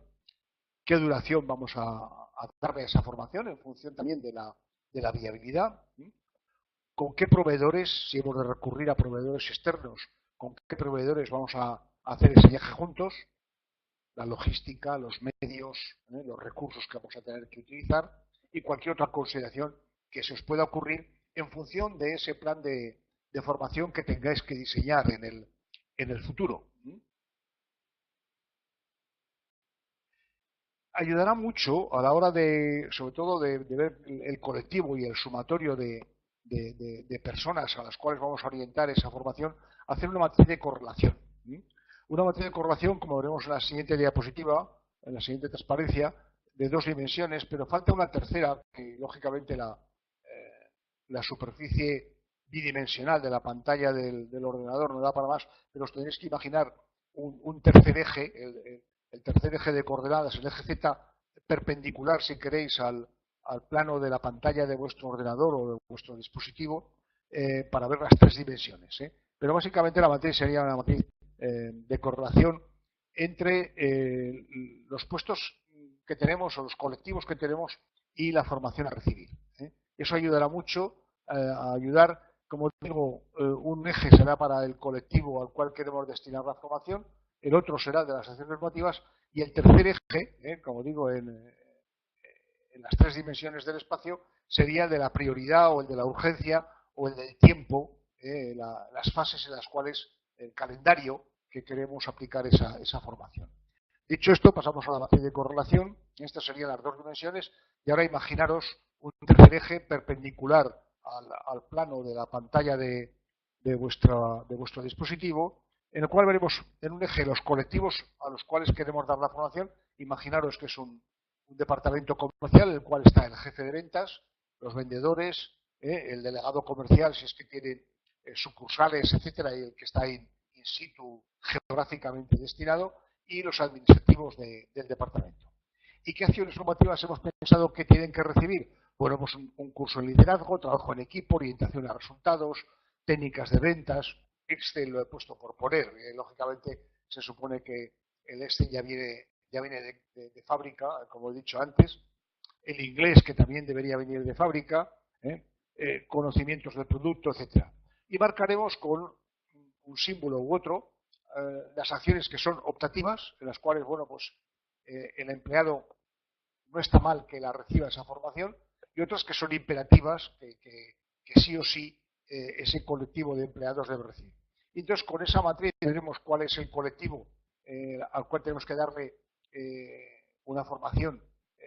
¿Qué duración vamos a darle a esa formación en función también de la viabilidad? ¿Con qué proveedores, si hemos de recurrir a proveedores externos, con qué proveedores vamos a hacer ese viaje juntos? La logística, los medios, los recursos que vamos a tener que utilizar y cualquier otra consideración que se os pueda ocurrir en función de ese plan de formación que tengáis que diseñar en el futuro. Ayudará mucho a la hora sobre todo de ver el colectivo y el sumatorio de personas a las cuales vamos a orientar esa formación, hacer una matriz de correlación. Una matriz de correlación, como veremos en la siguiente diapositiva, en la siguiente transparencia, de 2 dimensiones, pero falta una tercera, que lógicamente la superficie bidimensional de la pantalla del ordenador no da para más, pero os tenéis que imaginar un tercer eje, el tercer eje de coordenadas, el eje Z, perpendicular, si queréis, al plano de la pantalla de vuestro ordenador o de vuestro dispositivo, para ver las 3 dimensiones. Pero básicamente la matriz sería una matriz de correlación entre los puestos que tenemos o los colectivos que tenemos y la formación a recibir. Eso ayudará mucho a ayudar, como digo, un eje será para el colectivo al cual queremos destinar la formación, el otro será de las acciones normativas y el tercer eje, como digo, en las 3 dimensiones del espacio, sería el de la prioridad o el de la urgencia o el del tiempo, las fases en las cuales el calendario que queremos aplicar esa formación. Dicho esto, pasamos a la matriz de correlación. Estas serían las 2 dimensiones y ahora imaginaros un tercer eje perpendicular al plano de la pantalla de vuestro dispositivo, en el cual veremos en un eje los colectivos a los cuales queremos dar la formación. Imaginaros que es un departamento comercial en el cual está el jefe de ventas, los vendedores, el delegado comercial si es que tiene sucursales, etcétera, y el que está in situ geográficamente destinado, y los administrativos del departamento. ¿Y qué acciones normativas hemos pensado que tienen que recibir? Bueno, pues un curso en liderazgo, trabajo en equipo, orientación a resultados, técnicas de ventas. Excel lo he puesto por poner. Lógicamente se supone que el Excel ya viene de fábrica, como he dicho antes. El inglés, que también debería venir de fábrica, conocimientos del producto, etcétera. Y marcaremos con un símbolo u otro las acciones que son optativas, en las cuales, bueno, pues el empleado no está mal que la reciba esa formación, y otras que son imperativas, que sí o sí ese colectivo de empleados debe recibir. Y entonces, con esa matriz veremos cuál es el colectivo al cual tenemos que darle una formación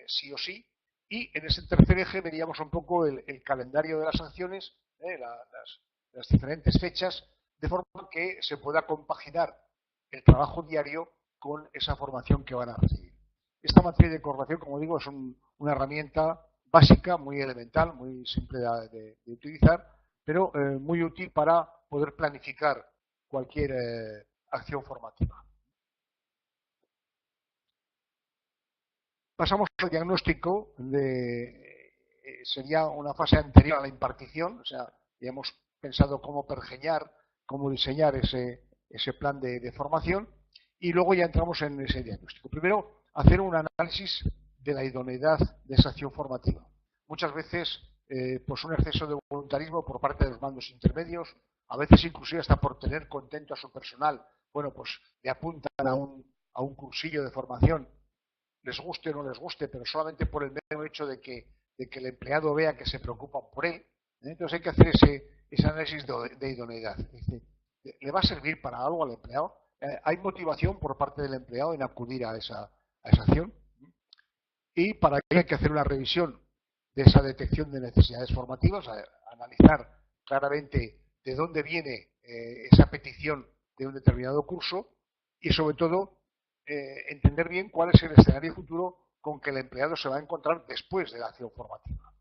sí o sí, y en ese tercer eje veríamos un poco el calendario de las acciones, las diferentes fechas, de forma que se pueda compaginar el trabajo diario con esa formación que van a recibir. Esta matriz de correlación, como digo, es una herramienta básica, muy elemental, muy simple de utilizar, pero muy útil para poder planificar cualquier acción formativa. Pasamos al diagnóstico, sería una fase anterior a la impartición, o sea, ya hemos pensado cómo pergeñar, cómo diseñar ese plan de formación, y luego ya entramos en ese diagnóstico. Primero, hacer un análisis de la idoneidad de esa acción formativa. Muchas veces, pues un exceso de voluntarismo por parte de los mandos intermedios, a veces inclusive hasta por tener contento a su personal, bueno, pues le apuntan a un cursillo de formación, les guste o no les guste, pero solamente por el mero hecho de que el empleado vea que se preocupan por él. Entonces hay que hacer ese análisis de idoneidad. Es decir, ¿le va a servir para algo al empleado? ¿Hay motivación por parte del empleado en acudir a esa acción? Y para ello hay que hacer una revisión de esa detección de necesidades formativas, analizar claramente de dónde viene esa petición de un determinado curso y sobre todo entender bien cuál es el escenario futuro con que el empleado se va a encontrar después de la acción formativa.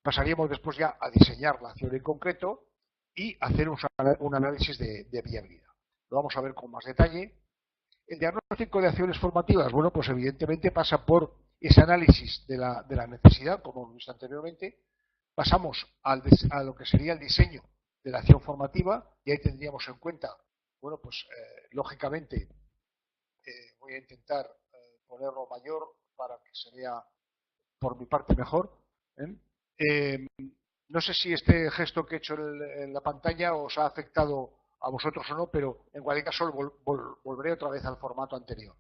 Pasaríamos después ya a diseñar la acción en concreto y hacer un análisis de viabilidad. Lo vamos a ver con más detalle. El diagnóstico de acciones formativas, bueno, pues evidentemente pasa por ese análisis de la necesidad, como hemos visto anteriormente. Pasamos a lo que sería el diseño de la acción formativa y ahí tendríamos en cuenta, bueno, pues lógicamente voy a intentar ponerlo mayor para que se vea por mi parte mejor. No sé si este gesto que he hecho en la pantalla os ha afectado a vosotros o no, pero en cualquier caso volveré otra vez al formato anterior.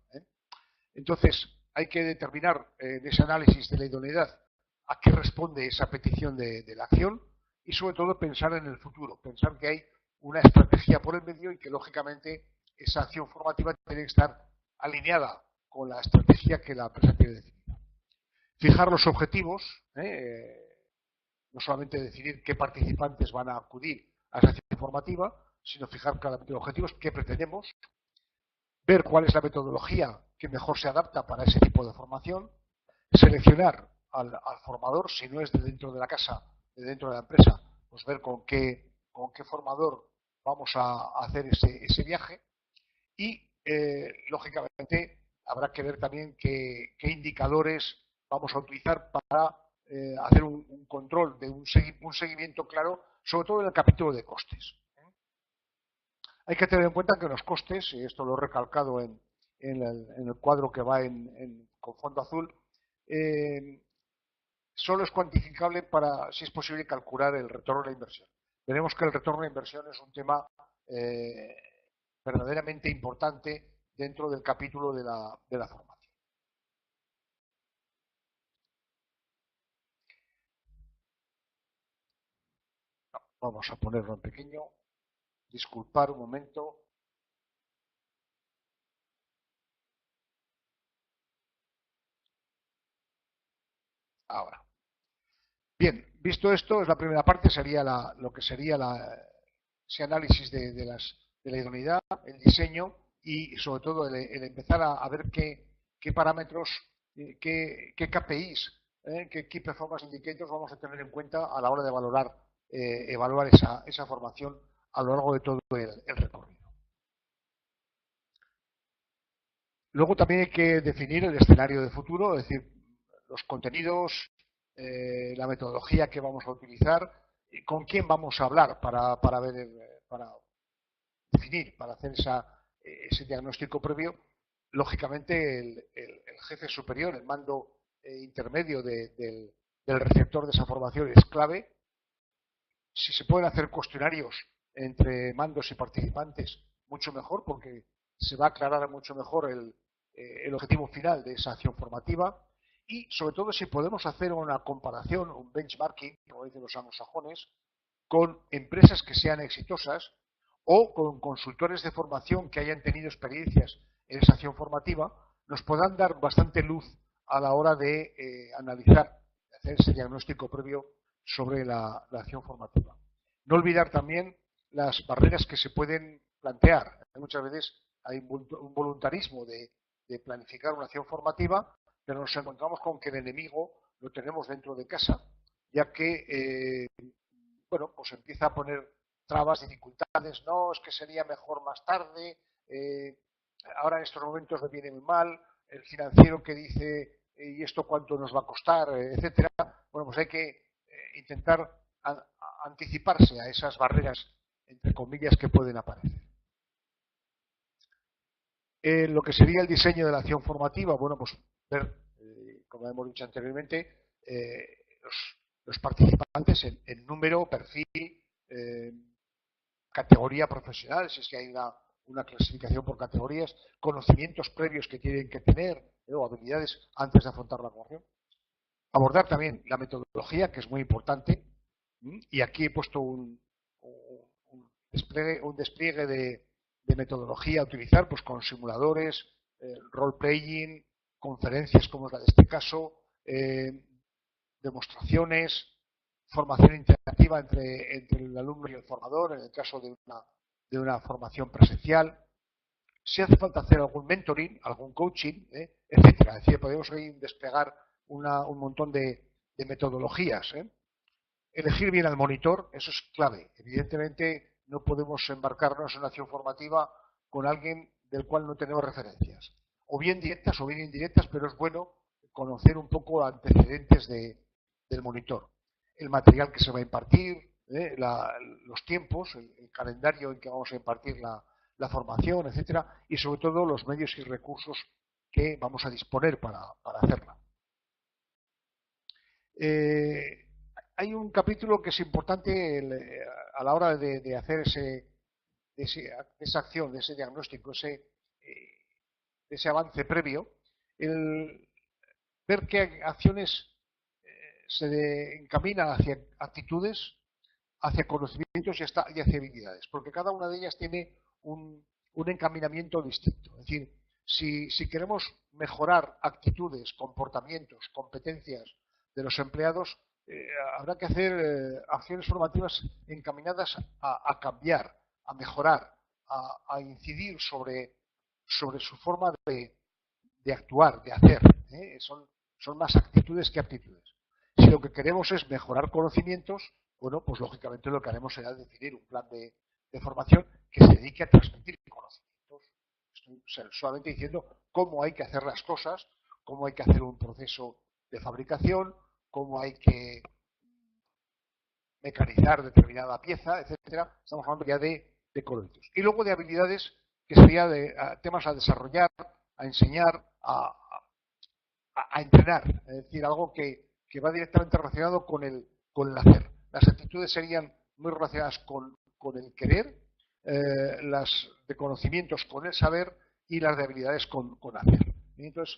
Entonces, hay que determinar en ese análisis de la idoneidad a qué responde esa petición de la acción y sobre todo pensar en el futuro, pensar que hay una estrategia por el medio y que lógicamente esa acción formativa tiene que estar alineada con la estrategia que la empresa tiene definida. Fijar los objetivos, no solamente decidir qué participantes van a acudir a esa acción formativa, sino fijar claramente los objetivos que pretendemos, ver cuál es la metodología que mejor se adapta para ese tipo de formación, seleccionar al formador, si no es de dentro de la casa, de dentro de la empresa, pues ver con qué formador vamos a hacer ese viaje y, lógicamente, habrá que ver también qué indicadores vamos a utilizar para hacer un control de un seguimiento claro, sobre todo en el capítulo de costes. Hay que tener en cuenta que los costes, y esto lo he recalcado en el cuadro que va con fondo azul, solo es cuantificable para, si es posible, calcular el retorno de la inversión. Veremos que el retorno de la inversión es un tema verdaderamente importante dentro del capítulo de la formación. No, vamos a ponerlo en pequeño. Disculpar un momento. Ahora. Bien, visto esto, es la primera parte, sería lo que sería ese análisis de la idoneidad, el diseño y sobre todo el empezar a ver qué parámetros, qué KPIs, qué Key Performance Indicators vamos a tener en cuenta a la hora de evaluar esa formación a lo largo de todo el recorrido. Luego también hay que definir el escenario de futuro, es decir, los contenidos, la metodología que vamos a utilizar, y con quién vamos a hablar para definir, para hacer ese diagnóstico previo. Lógicamente, el jefe superior, el mando intermedio del receptor de esa formación es clave. Si se pueden hacer cuestionarios entre mandos y participantes, mucho mejor, porque se va a aclarar mucho mejor el objetivo final de esa acción formativa. Y sobre todo si podemos hacer una comparación, un benchmarking, como dicen los anglosajones, con empresas que sean exitosas o con consultores de formación que hayan tenido experiencias en esa acción formativa, nos podrán dar bastante luz a la hora de analizar, hacer ese diagnóstico previo sobre la acción formativa. No olvidar también las barreras que se pueden plantear. Muchas veces hay un voluntarismo de planificar una acción formativa, pero nos encontramos con que el enemigo lo tenemos dentro de casa, ya que bueno, pues empieza a poner trabas, dificultades, no, es que sería mejor más tarde, ahora en estos momentos me viene muy mal, el financiero que dice, y esto cuánto nos va a costar, etcétera. Bueno, pues hay que intentar anticiparse a esas barreras, entre comillas, que pueden aparecer. Lo que sería el diseño de la acción formativa, bueno, pues ver como hemos dicho anteriormente, los participantes en número, perfil, categoría profesional, si es que hay una clasificación por categorías, conocimientos previos que tienen que tener o habilidades antes de afrontar la evaluación. Abordar también la metodología, que es muy importante, y aquí he puesto un despliegue de metodología a utilizar, pues con simuladores, role-playing, conferencias como es la de este caso, demostraciones, formación interactiva entre el alumno y el formador, en el caso de una formación presencial. Si hace falta hacer algún mentoring, algún coaching, etcétera. Es decir, podemos ahí desplegar un montón de metodologías. Elegir bien al monitor, eso es clave. Evidentemente, no podemos embarcarnos en una acción formativa con alguien del cual no tenemos referencias. O bien directas o bien indirectas, pero es bueno conocer un poco antecedentes del monitor. El material que se va a impartir, los tiempos, el calendario en que vamos a impartir la formación, etcétera, y sobre todo los medios y recursos que vamos a disponer para hacerla. Hay un capítulo que es importante a la hora de hacer esa acción, de ese diagnóstico, ese avance previo, el ver qué acciones se encaminan hacia actitudes, hacia conocimientos y hacia habilidades, porque cada una de ellas tiene un encaminamiento distinto. Es decir, si queremos mejorar actitudes, comportamientos, competencias de los empleados, habrá que hacer acciones formativas encaminadas a cambiar, a mejorar, a incidir sobre su forma de actuar, de hacer. Son más actitudes que aptitudes. Si lo que queremos es mejorar conocimientos, bueno, pues lógicamente lo que haremos será definir un plan de formación que se dedique a transmitir conocimientos. Estoy solamente diciendo cómo hay que hacer las cosas, cómo hay que hacer un proceso de fabricación, cómo hay que mecanizar determinada pieza, etcétera. Estamos hablando ya de conocimientos. Y luego de habilidades, que sería de temas a desarrollar, a enseñar, a entrenar. Es decir, algo que va directamente relacionado con el hacer. Las actitudes serían muy relacionadas con el querer, las de conocimientos con el saber y las de habilidades con hacer. Y entonces,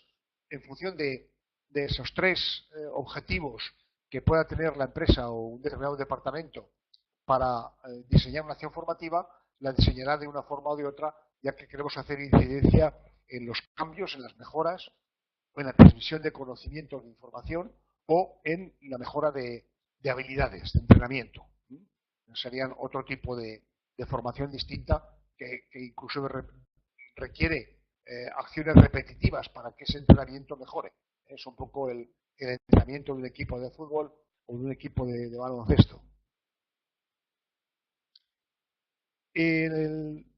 en función de esos tres objetivos que pueda tener la empresa o un determinado departamento para diseñar una acción formativa, la diseñará de una forma o de otra, ya que queremos hacer incidencia en los cambios, en las mejoras, o en la transmisión de conocimientos de información o en la mejora de habilidades, de entrenamiento. Serían otro tipo de formación distinta que incluso requiere acciones repetitivas para que ese entrenamiento mejore. Es un poco el entrenamiento de un equipo de fútbol o de un equipo de baloncesto.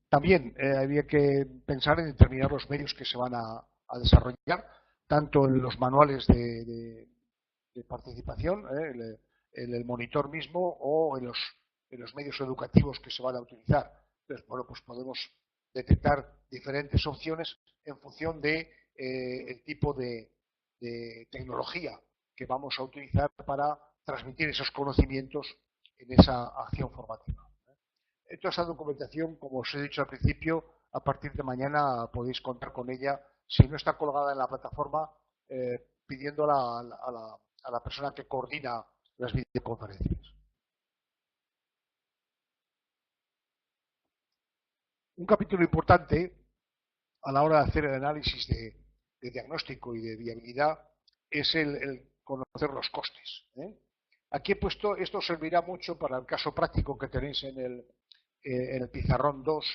También había que pensar en determinar los medios que se van a desarrollar, tanto en los manuales de participación, en el monitor mismo o en los medios educativos que se van a utilizar. Entonces, bueno, pues podemos detectar diferentes opciones en función de el tipo de tecnología que vamos a utilizar para transmitir esos conocimientos en esa acción formativa. Toda esa documentación, como os he dicho al principio, a partir de mañana podéis contar con ella. Si no está colgada en la plataforma, pidiéndola a la persona que coordina las videoconferencias. Un capítulo importante a la hora de hacer el análisis de diagnóstico y de viabilidad es el conocer los costes. Aquí he puesto, esto servirá mucho para el caso práctico que tenéis en el pizarrón 2,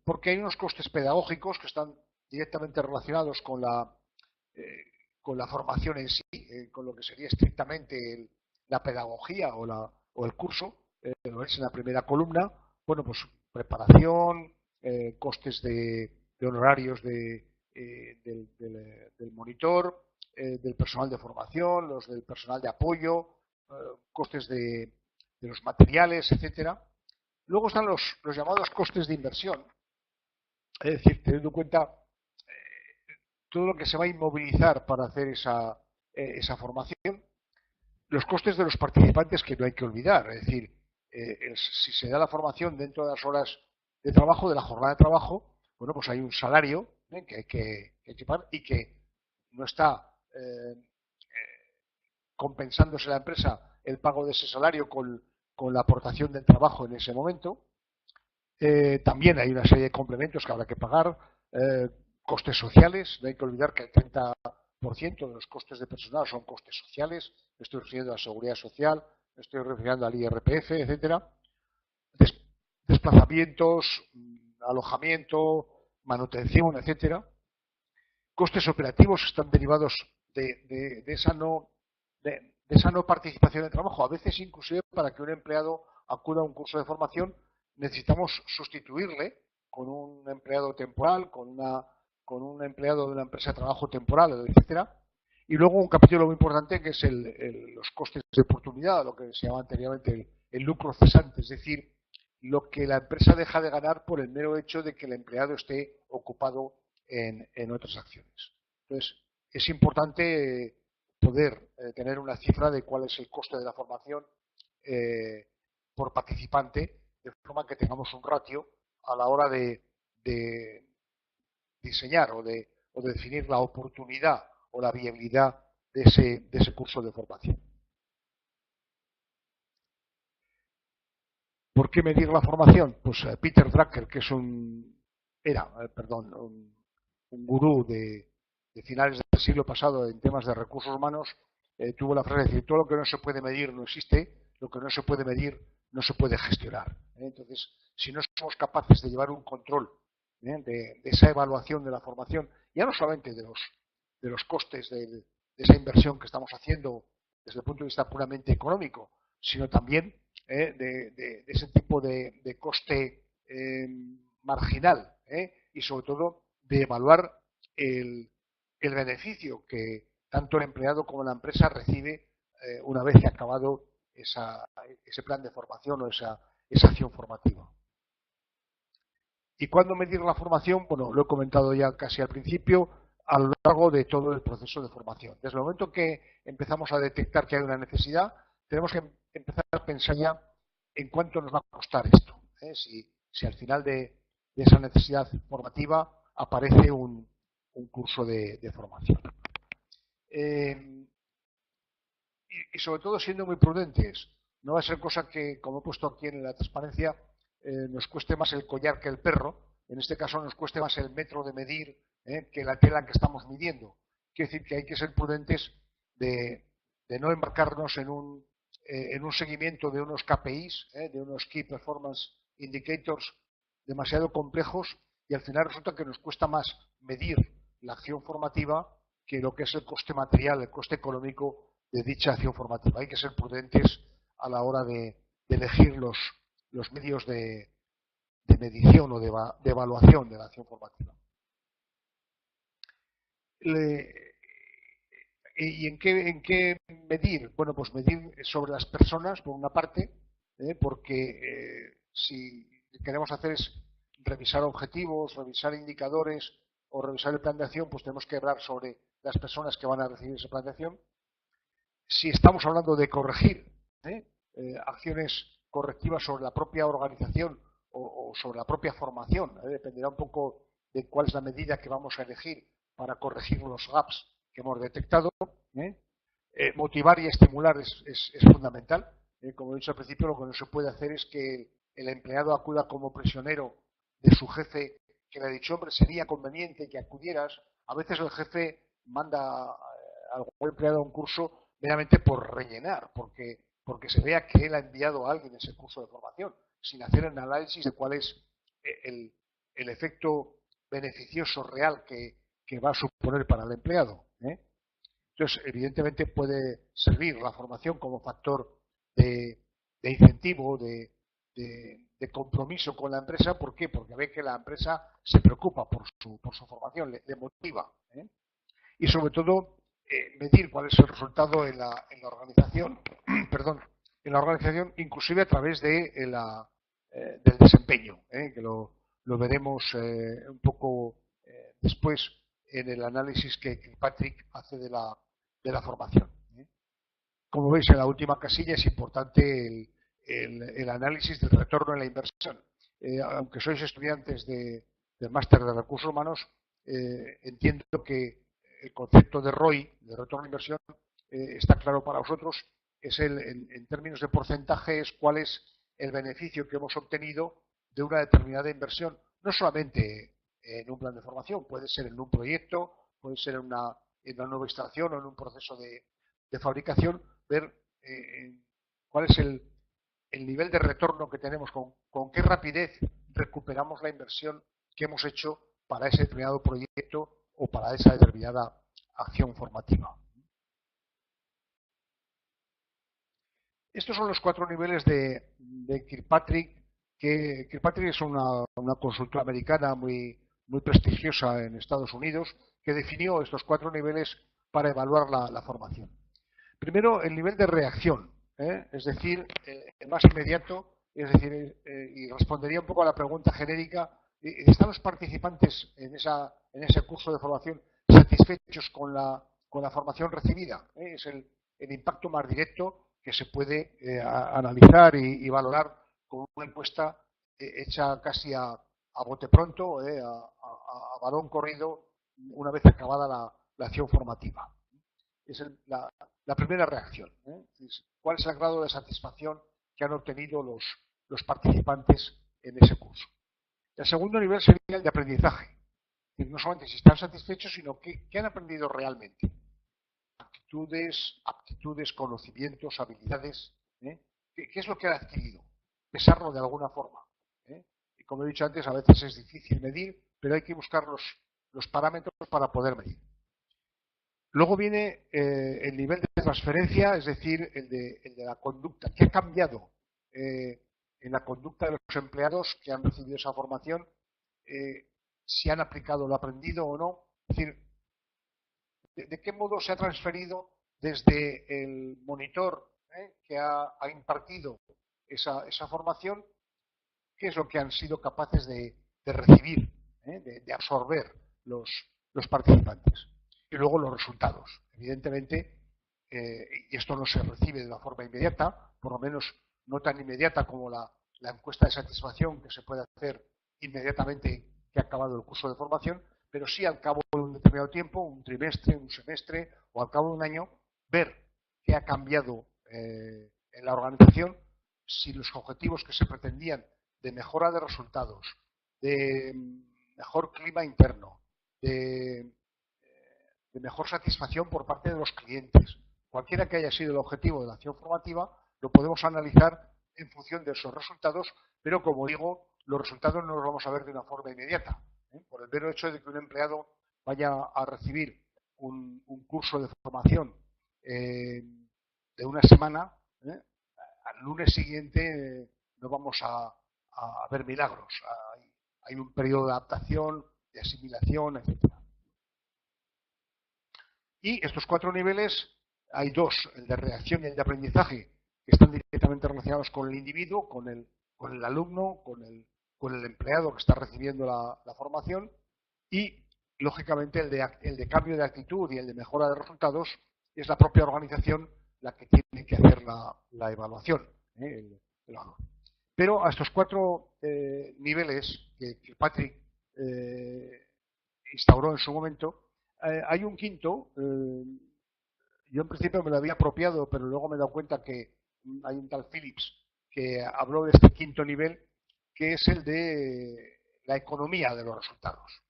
porque hay unos costes pedagógicos que están directamente relacionados con la formación en sí, con lo que sería estrictamente la pedagogía o el curso, lo es en la primera columna. Bueno, pues preparación, costes de honorarios del monitor, del personal de formación, los del personal de apoyo, costes de los materiales, etcétera. Luego están los llamados costes de inversión, es decir, teniendo en cuenta todo lo que se va a inmovilizar para hacer esa formación, los costes de los participantes que no hay que olvidar, es decir, si se da la formación dentro de las horas de trabajo, de la jornada de trabajo, bueno, pues hay un salario que hay que pagar y que no está compensándose la empresa el pago de ese salario con la aportación del trabajo en ese momento. También hay una serie de complementos que habrá que pagar, costes sociales, no hay que olvidar que el 30% de los costes de personal son costes sociales, me estoy refiriendo a la seguridad social, me estoy refiriendo al IRPF, etcétera, desplazamientos, alojamiento, manutención, etcétera. Costes operativos están derivados de esa no participación en el trabajo. A veces, inclusive, para que un empleado acuda a un curso de formación, necesitamos sustituirle con un empleado temporal, con un empleado de una empresa de trabajo temporal, etcétera. Y luego un capítulo muy importante que es los costes de oportunidad, lo que se llama anteriormente el lucro cesante, es decir, lo que la empresa deja de ganar por el mero hecho de que el empleado esté ocupado en otras acciones. Entonces, es importante poder tener una cifra de cuál es el coste de la formación por participante, de forma que tengamos un ratio a la hora de diseñar o de definir la oportunidad o la viabilidad de ese curso de formación. ¿Por qué medir la formación? Pues Peter Drucker, que es un gurú de finales del siglo pasado en temas de recursos humanos, tuvo la frase de decir: todo lo que no se puede medir no existe, lo que no se puede medir no se puede gestionar. Entonces, si no somos capaces de llevar un control de esa evaluación de la formación, ya no solamente de los costes de esa inversión que estamos haciendo desde el punto de vista puramente económico, sino también de ese tipo de coste marginal y sobre todo de evaluar el beneficio que tanto el empleado como la empresa recibe una vez que ha acabado ese plan de formación o esa acción formativa. ¿Y cuándo medir la formación? Bueno, lo he comentado ya casi al principio, a lo largo de todo el proceso de formación. Desde el momento que empezamos a detectar que hay una necesidad, tenemos que empezar a pensar ya en cuánto nos va a costar esto. Si al final de esa necesidad formativa aparece un curso de formación. Y sobre todo siendo muy prudentes. No va a ser cosa que, como he puesto aquí en la transparencia, nos cueste más el collar que el perro. En este caso nos cueste más el metro de medir que la tela que estamos midiendo. Quiere decir que hay que ser prudentes de no embarcarnos en un seguimiento de unos KPIs, de unos Key Performance Indicators demasiado complejos, y al final resulta que nos cuesta más medir la acción formativa que lo que es el coste material, el coste económico de dicha acción formativa. Hay que ser prudentes a la hora de elegir los medios de medición o de evaluación de la acción formativa. ¿Y en qué medir? Bueno, pues medir sobre las personas, por una parte, porque si queremos hacer es revisar objetivos, revisar indicadores o revisar el plan de acción, pues tenemos que hablar sobre las personas que van a recibir ese plan de acción. Si estamos hablando de corregir acciones correctivas sobre la propia organización o sobre la propia formación, dependerá un poco de cuál es la medida que vamos a elegir para corregir los gaps que hemos detectado. Motivar y estimular es fundamental. Como he dicho al principio, lo que no se puede hacer es que el empleado acuda como prisionero de su jefe, que le ha dicho: hombre, sería conveniente que acudieras. A veces el jefe manda al empleado a un curso meramente por rellenar, porque se vea que él ha enviado a alguien ese curso de formación, sin hacer el análisis de cuál es el efecto beneficioso real que va a suponer para el empleado. Entonces, evidentemente puede servir la formación como factor de incentivo, de compromiso con la empresa. ¿Por qué? Porque ve que la empresa se preocupa por su formación, le motiva. Y sobre todo, medir cuál es el resultado en la organización, en la organización, inclusive a través del desempeño, que lo veremos un poco después en el análisis que Patrick hace de la formación. Como veis, en la última casilla es importante el análisis del retorno en la inversión. Aunque sois estudiantes del máster de recursos humanos, entiendo que el concepto de ROI, de retorno a inversión, está claro para vosotros. Es en términos de porcentaje, es cuál es el beneficio que hemos obtenido de una determinada inversión, no solamente en un plan de formación, puede ser en un proyecto, puede ser en una nueva instalación o en un proceso de fabricación, ver cuál es el nivel de retorno que tenemos, con qué rapidez recuperamos la inversión que hemos hecho para ese determinado proyecto o para esa determinada acción formativa. Estos son los 4 niveles de Kirkpatrick, que Kirkpatrick es una consultora americana muy prestigiosa en Estados Unidos, que definió estos 4 niveles para evaluar la formación. Primero, el nivel de reacción, es decir, el más inmediato, es decir, y respondería un poco a la pregunta genérica, ¿están los participantes en ese curso de formación satisfechos con la formación recibida? Es el impacto más directo que se puede analizar y valorar con una encuesta hecha casi a bote pronto, a balón corrido, una vez acabada la acción formativa. Es la primera reacción. ¿Cuál es el grado de satisfacción que han obtenido los participantes en ese curso? El segundo nivel sería el de aprendizaje. Es decir, no solamente si están satisfechos, sino qué han aprendido realmente. Aptitudes, conocimientos, habilidades. ¿Qué es lo que han adquirido? Pesarlo de alguna forma. Y como he dicho antes, a veces es difícil medir, pero hay que buscar los parámetros para poder medir. Luego viene el nivel de transferencia, es decir, el de la conducta. ¿Qué ha cambiado en la conducta de los empleados que han recibido esa formación? Si han aplicado lo aprendido o no. Es decir, ¿de qué modo se ha transferido desde el monitor que ha impartido esa formación? ¿Qué es lo que han sido capaces de recibir, de absorber los participantes? Y luego los resultados. Evidentemente, y esto no se recibe de una forma inmediata, por lo menos no tan inmediata como la encuesta de satisfacción que se puede hacer inmediatamente que ha acabado el curso de formación, pero sí al cabo de un determinado tiempo, un trimestre, un semestre o al cabo de un año, ver qué ha cambiado en la organización, si los objetivos que se pretendían de mejora de resultados, de mejor clima interno, de mejor satisfacción por parte de los clientes. Cualquiera que haya sido el objetivo de la acción formativa, lo podemos analizar en función de esos resultados, pero como digo, los resultados no los vamos a ver de una forma inmediata. Por el mero hecho de que un empleado vaya a recibir un curso de formación de una semana, al lunes siguiente no vamos a ver milagros. Hay un periodo de adaptación, de asimilación, etcétera. Y estos 4 niveles, hay 2, el de reacción y el de aprendizaje, que están directamente relacionados con el individuo, con el alumno, con el empleado que está recibiendo la formación, y lógicamente el de cambio de actitud y el de mejora de resultados es la propia organización la que tiene que hacer la evaluación. Pero a estos 4 niveles que Patrick instauró en su momento, hay un quinto. Yo en principio me lo había apropiado, pero luego me he dado cuenta que hay un tal Phillips que habló de este quinto nivel, que es el de la economía de los resultados.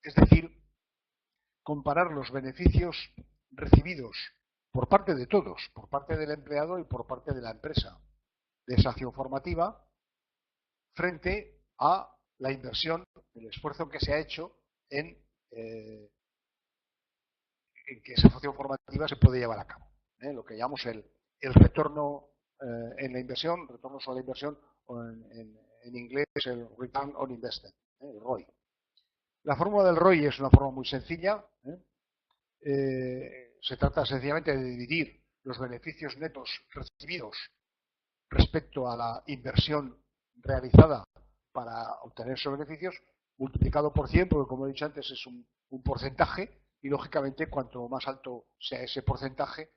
Es decir, comparar los beneficios recibidos por parte de todos, por parte del empleado y por parte de la empresa, de esa acción formativa, frente a la inversión, el esfuerzo que se ha hecho en que esa acción formativa se puede llevar a cabo. Lo que llamamos el retorno en la inversión, retorno sobre la inversión, o en inglés el Return on Investment, el ROI. La fórmula del ROI es una forma muy sencilla. Se trata sencillamente de dividir los beneficios netos recibidos respecto a la inversión realizada para obtener esos beneficios multiplicado por 100, porque como he dicho antes es un porcentaje, y lógicamente cuanto más alto sea ese porcentaje,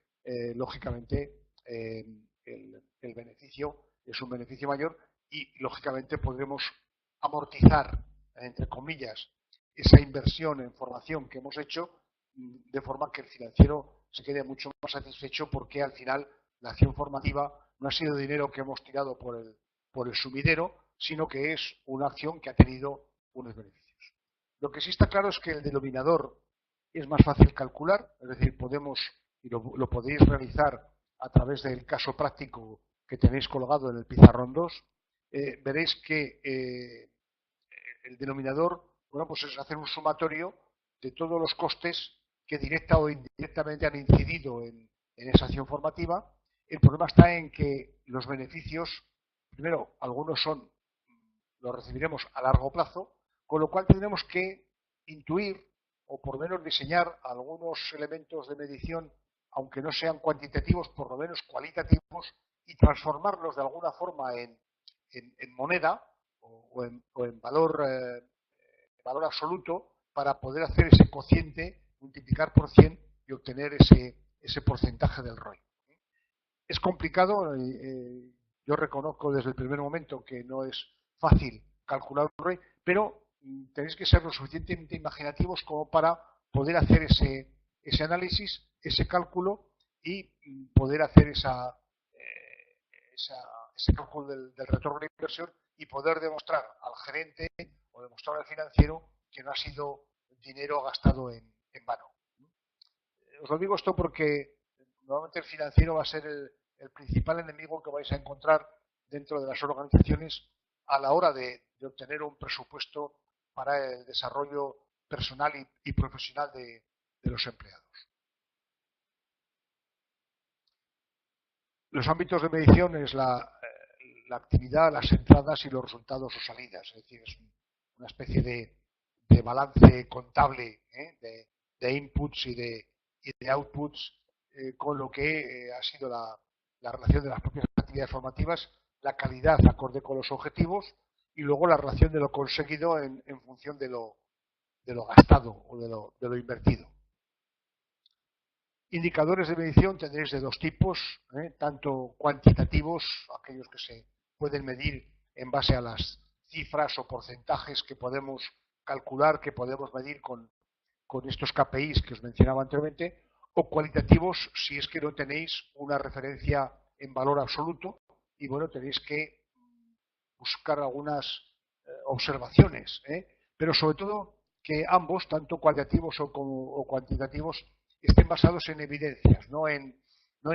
lógicamente el beneficio es un beneficio mayor y lógicamente podremos amortizar, entre comillas, esa inversión en formación que hemos hecho, de forma que el financiero se quede mucho más satisfecho, porque al final la acción formativa no ha sido dinero que hemos tirado por el sumidero, sino que es una acción que ha tenido unos beneficios. Lo que sí está claro es que el denominador es más fácil calcular, es decir, podemos, y lo podéis realizar a través del caso práctico que tenéis colgado en el pizarrón 2, veréis que el denominador, bueno, pues es hacer un sumatorio de todos los costes que directa o indirectamente han incidido en esa acción formativa. El problema está en que los beneficios, primero, algunos los recibiremos a largo plazo, con lo cual tendremos que intuir o por lo menos diseñar algunos elementos de medición, aunque no sean cuantitativos, por lo menos cualitativos, y transformarlos de alguna forma en moneda o en valor absoluto, para poder hacer ese cociente, multiplicar por 100 y obtener ese porcentaje del ROI. Es complicado, yo reconozco desde el primer momento que no es fácil calcular un ROI, pero tenéis que ser lo suficientemente imaginativos como para poder hacer ese análisis, ese cálculo, y poder hacer ese cálculo del retorno de inversión, y poder demostrar al gerente o demostrar al financiero que no ha sido dinero gastado en vano. Os lo digo esto porque normalmente el financiero va a ser el principal enemigo que vais a encontrar dentro de las organizaciones a la hora de obtener un presupuesto para el desarrollo personal y profesional de los empleados. Los ámbitos de medición es la actividad, las entradas y los resultados o salidas. Es decir, es una especie de balance contable, de inputs y de outputs, con lo que ha sido la relación de las propias actividades formativas, la calidad acorde con los objetivos, y luego la relación de lo conseguido en función de lo gastado o de lo invertido. Indicadores de medición tendréis de dos tipos, tanto cuantitativos, aquellos que se pueden medir en base a las cifras o porcentajes que podemos calcular, que podemos medir con estos KPIs que os mencionaba anteriormente, o cualitativos si es que no tenéis una referencia en valor absoluto, y bueno, tenéis que buscar algunas observaciones, pero sobre todo que ambos, tanto cualitativos o cuantitativos, estén basados en evidencias, no en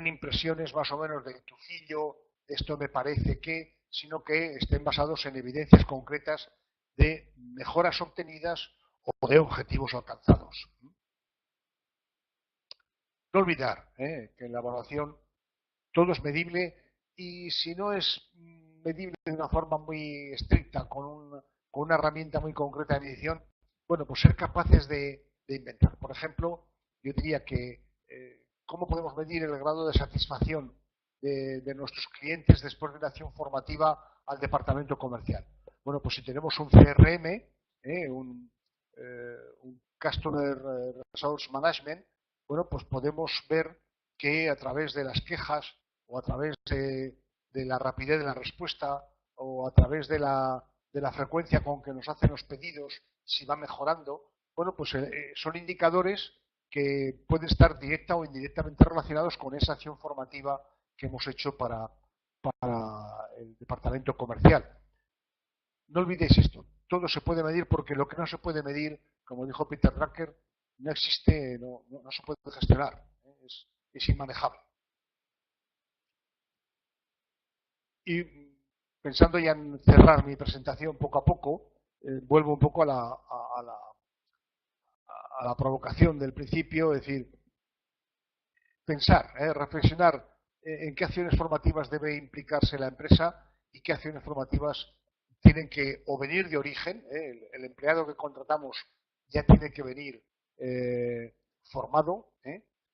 impresiones más o menos de tufillo, esto me parece que, sino que estén basados en evidencias concretas de mejoras obtenidas o de objetivos alcanzados. No olvidar que en la evaluación todo es medible, y si no es medible de una forma muy estricta, con una herramienta muy concreta de medición, bueno, pues ser capaces de inventar. Por ejemplo, yo diría que ¿cómo podemos medir el grado de satisfacción de nuestros clientes después de una acción formativa al departamento comercial? Bueno, pues si tenemos un CRM, un Customer Resource Management, bueno, pues podemos ver que a través de las quejas, o a través de la rapidez de la respuesta, o a través de la frecuencia con que nos hacen los pedidos, si va mejorando, bueno, pues son indicadores que pueden estar directa o indirectamente relacionados con esa acción formativa que hemos hecho para el departamento comercial. No olvidéis esto, todo se puede medir, porque lo que no se puede medir, como dijo Peter Drucker, no existe, no se puede gestionar, es inmanejable. Y pensando ya en cerrar mi presentación poco a poco, vuelvo un poco a la provocación del principio, es decir, pensar, reflexionar en qué acciones formativas debe implicarse la empresa y qué acciones formativas tienen que o venir de origen. El empleado que contratamos ya tiene que venir formado,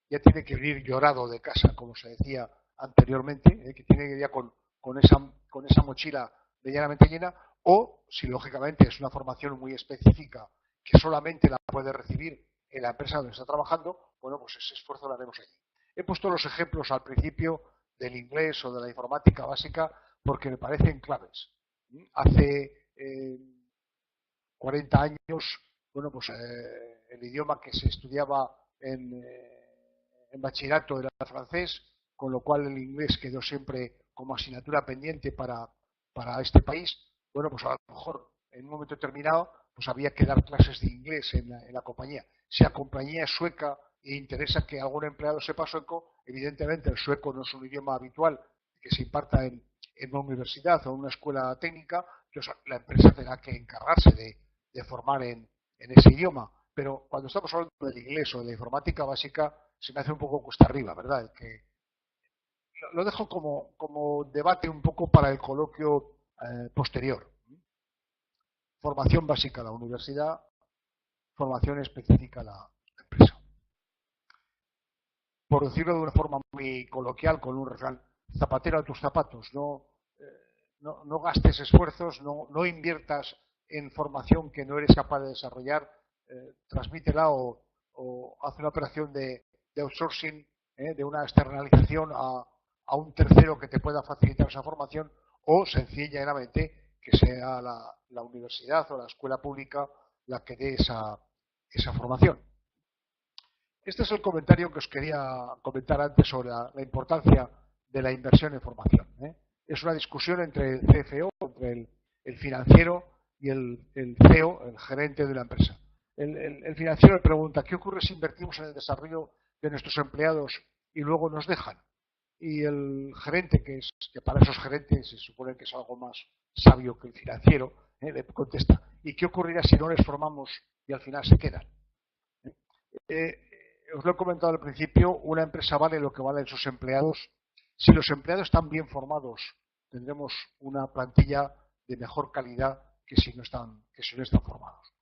ya tiene que venir llorado de casa, como se decía anteriormente, que tiene que ir ya con esa mochila medianamente llena, o si lógicamente es una formación muy específica que solamente la puede recibir en la empresa donde está trabajando, bueno, pues ese esfuerzo lo haremos allí. He puesto los ejemplos al principio del inglés o de la informática básica porque me parecen claves. Hace 40 años, bueno, pues el idioma que se estudiaba en bachillerato era el francés, con lo cual el inglés quedó siempre como asignatura pendiente para este país. Bueno, pues a lo mejor en un momento determinado pues había que dar clases de inglés en la compañía. Si la compañía es sueca e interesa que algún empleado sepa sueco, evidentemente el sueco no es un idioma habitual que se imparta en una universidad o en una escuela técnica, entonces la empresa tendrá que encargarse de formar en ese idioma. Pero cuando estamos hablando del inglés o de la informática básica, se me hace un poco cuesta arriba, ¿verdad? Lo dejo como debate un poco para el coloquio posterior. Formación básica a la universidad, formación específica a la empresa. Por decirlo de una forma muy coloquial, con un refrán, zapatero a tus zapatos, no gastes esfuerzos, no inviertas en formación que no eres capaz de desarrollar, transmítela o haz una operación de outsourcing, de una externalización a un tercero que te pueda facilitar esa formación, o sencillamente que sea la universidad o la escuela pública la que dé esa formación. Este es el comentario que os quería comentar antes sobre la importancia de la inversión en formación. Es una discusión entre el CFO, entre el financiero y el CEO, el gerente de la empresa. El financiero le pregunta, ¿qué ocurre si invertimos en el desarrollo de nuestros empleados y luego nos dejan? Y el gerente, que para esos gerentes se supone que es algo más sabio que el financiero, le contesta, ¿y qué ocurrirá si no les formamos y al final se quedan? Os lo he comentado al principio, una empresa vale lo que valen sus empleados. Si los empleados están bien formados, tendremos una plantilla de mejor calidad que si no están formados.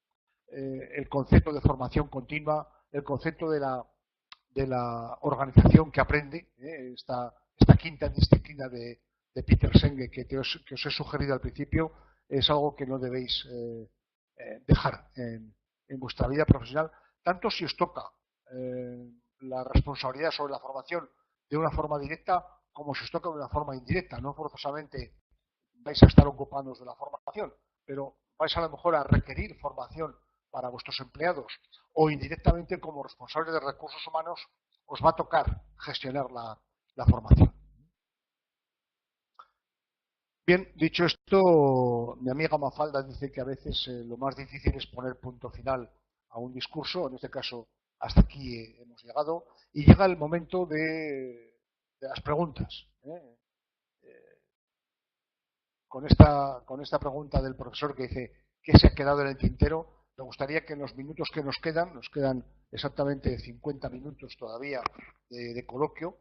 El concepto de formación continua, el concepto de la organización que aprende, esta quinta disciplina de Peter Senge que os he sugerido al principio, es algo que no debéis dejar en vuestra vida profesional, tanto si os toca la responsabilidad sobre la formación de una forma directa como si os toca de una forma indirecta. No forzosamente vais a estar ocupándoos de la formación, pero vais a lo mejor a requerir formación para vuestros empleados o indirectamente como responsables de recursos humanos os va a tocar gestionar la formación. Bien, dicho esto, mi amiga Mafalda dice que a veces lo más difícil es poner punto final a un discurso, en este caso hasta aquí hemos llegado, y llega el momento de las preguntas. Con esta pregunta del profesor que dice ¿qué se ha quedado en el tintero? Me gustaría que en los minutos que nos quedan exactamente 50 minutos todavía de coloquio,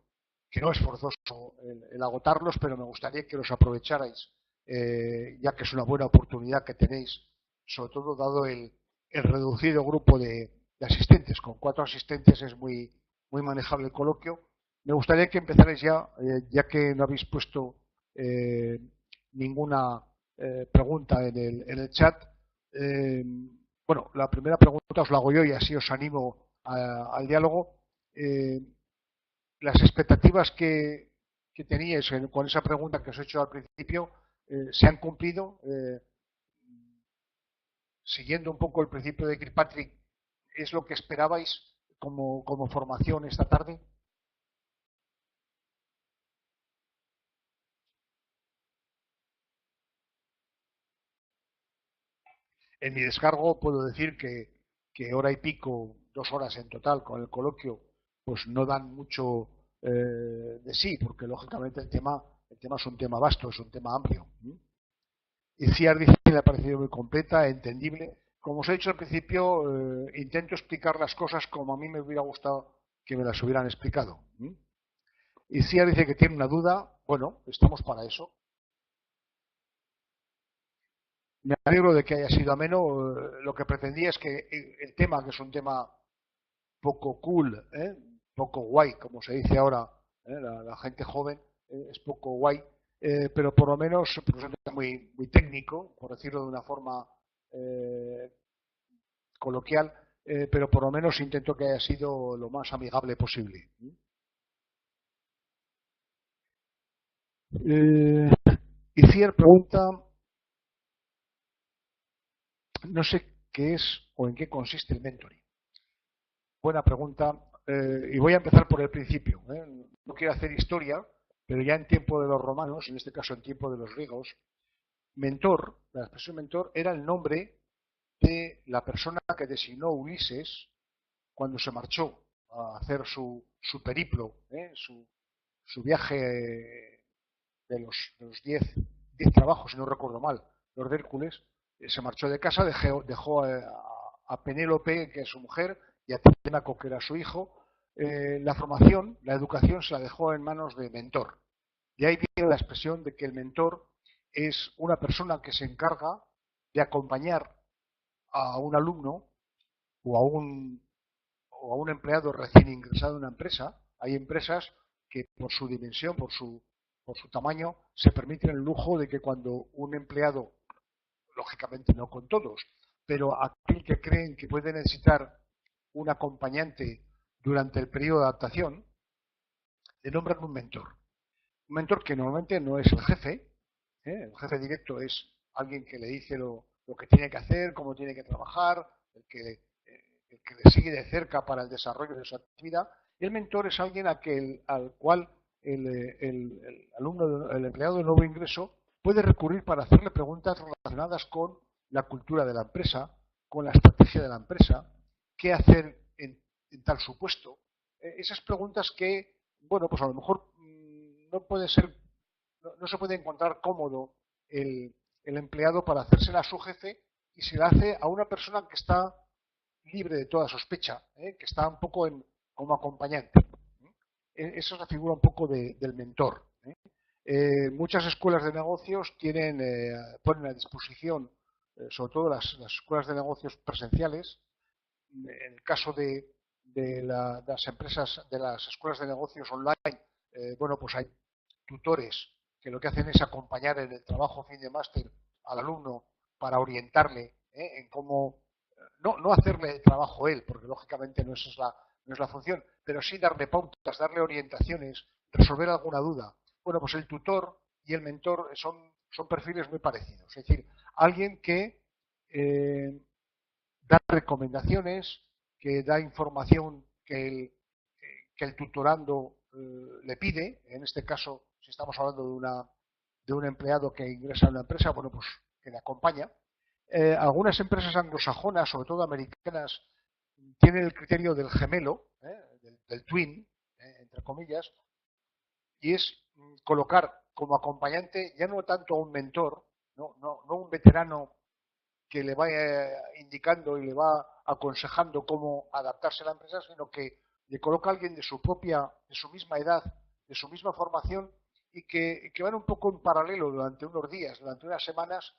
que no es forzoso el agotarlos, pero me gustaría que los aprovecharais, ya que es una buena oportunidad que tenéis, sobre todo dado el reducido grupo de asistentes. Con 4 asistentes es muy manejable el coloquio. Me gustaría que empezarais ya que no habéis puesto ninguna pregunta en el chat. Bueno, la primera pregunta os la hago yo y así os animo al diálogo. Las expectativas que teníais con esa pregunta que os he hecho al principio, ¿se han cumplido? Siguiendo un poco el principio de Kirkpatrick, ¿es lo que esperabais como formación esta tarde? En mi descargo puedo decir que hora y pico, 2 horas en total con el coloquio, pues no dan mucho de sí, porque lógicamente el tema es un tema vasto, es un tema amplio. Y CIAR dice que le ha parecido muy completa, entendible. Como os he dicho al principio, intento explicar las cosas como a mí me hubiera gustado que me las hubieran explicado. Y CIAR dice que tiene una duda. Bueno, estamos para eso. Me alegro de que haya sido ameno. Lo que pretendía es que el tema, que es un tema poco cool, poco guay, como se dice ahora, la gente joven, es poco guay, pero por lo menos pues, es muy, muy técnico, por decirlo de una forma coloquial, pero por lo menos intento que haya sido lo más amigable posible. Y Cier pregunta, no sé qué es o en qué consiste el mentoring. Buena pregunta. Y voy a empezar por el principio. No quiero hacer historia, pero ya en tiempo de los romanos, en este caso en tiempo de los griegos, mentor, la expresión mentor, era el nombre de la persona que designó Ulises cuando se marchó a hacer su periplo, su viaje de los 10 trabajos, si no recuerdo mal, los de Hércules. Se marchó de casa, dejó a Penélope, que es su mujer, y a Telemaco, que era su hijo. La formación, la educación, se la dejó en manos de mentor. De ahí viene la expresión de que el mentor es una persona que se encarga de acompañar a un alumno o a un empleado recién ingresado en una empresa. Hay empresas que por su dimensión, por su tamaño, se permiten el lujo de que cuando un empleado, lógicamente no con todos, pero aquel que creen que puede necesitar un acompañante durante el periodo de adaptación, le nombran un mentor. Un mentor que normalmente no es el jefe, el jefe directo es alguien que le dice lo que tiene que hacer, cómo tiene que trabajar, el que le sigue de cerca para el desarrollo de su actividad. Y el mentor es alguien al cual el alumno, el empleado de nuevo ingreso puede recurrir para hacerle preguntas relacionadas con la cultura de la empresa, con la estrategia de la empresa, qué hacer en tal supuesto. Esas preguntas que, bueno, pues a lo mejor no puede ser, no se puede encontrar cómodo el empleado para hacérsela a su jefe y se la hace a una persona que está libre de toda sospecha, que está un poco como acompañante. Esa es la figura un poco del mentor. Muchas escuelas de negocios ponen a disposición, sobre todo las escuelas de negocios presenciales. En el caso de las empresas, de las escuelas de negocios online, bueno, pues hay tutores que lo que hacen es acompañar en el trabajo fin de máster al alumno para orientarle en cómo, no hacerle el trabajo él, porque lógicamente no es la función, pero sí darle pautas, darle orientaciones, resolver alguna duda. Bueno, pues el tutor y el mentor son perfiles muy parecidos. Es decir, alguien que da recomendaciones, que da información que el tutorando le pide. En este caso, si estamos hablando de un empleado que ingresa a una empresa, bueno, pues que le acompaña. Algunas empresas anglosajonas, sobre todo americanas, tienen el criterio del gemelo, del twin, entre comillas, y es colocar como acompañante ya no tanto a un mentor, no un veterano que le vaya indicando y le va aconsejando cómo adaptarse a la empresa, sino que le coloca a alguien de de su misma edad, de su misma formación y que van un poco en paralelo durante unos días, durante unas semanas,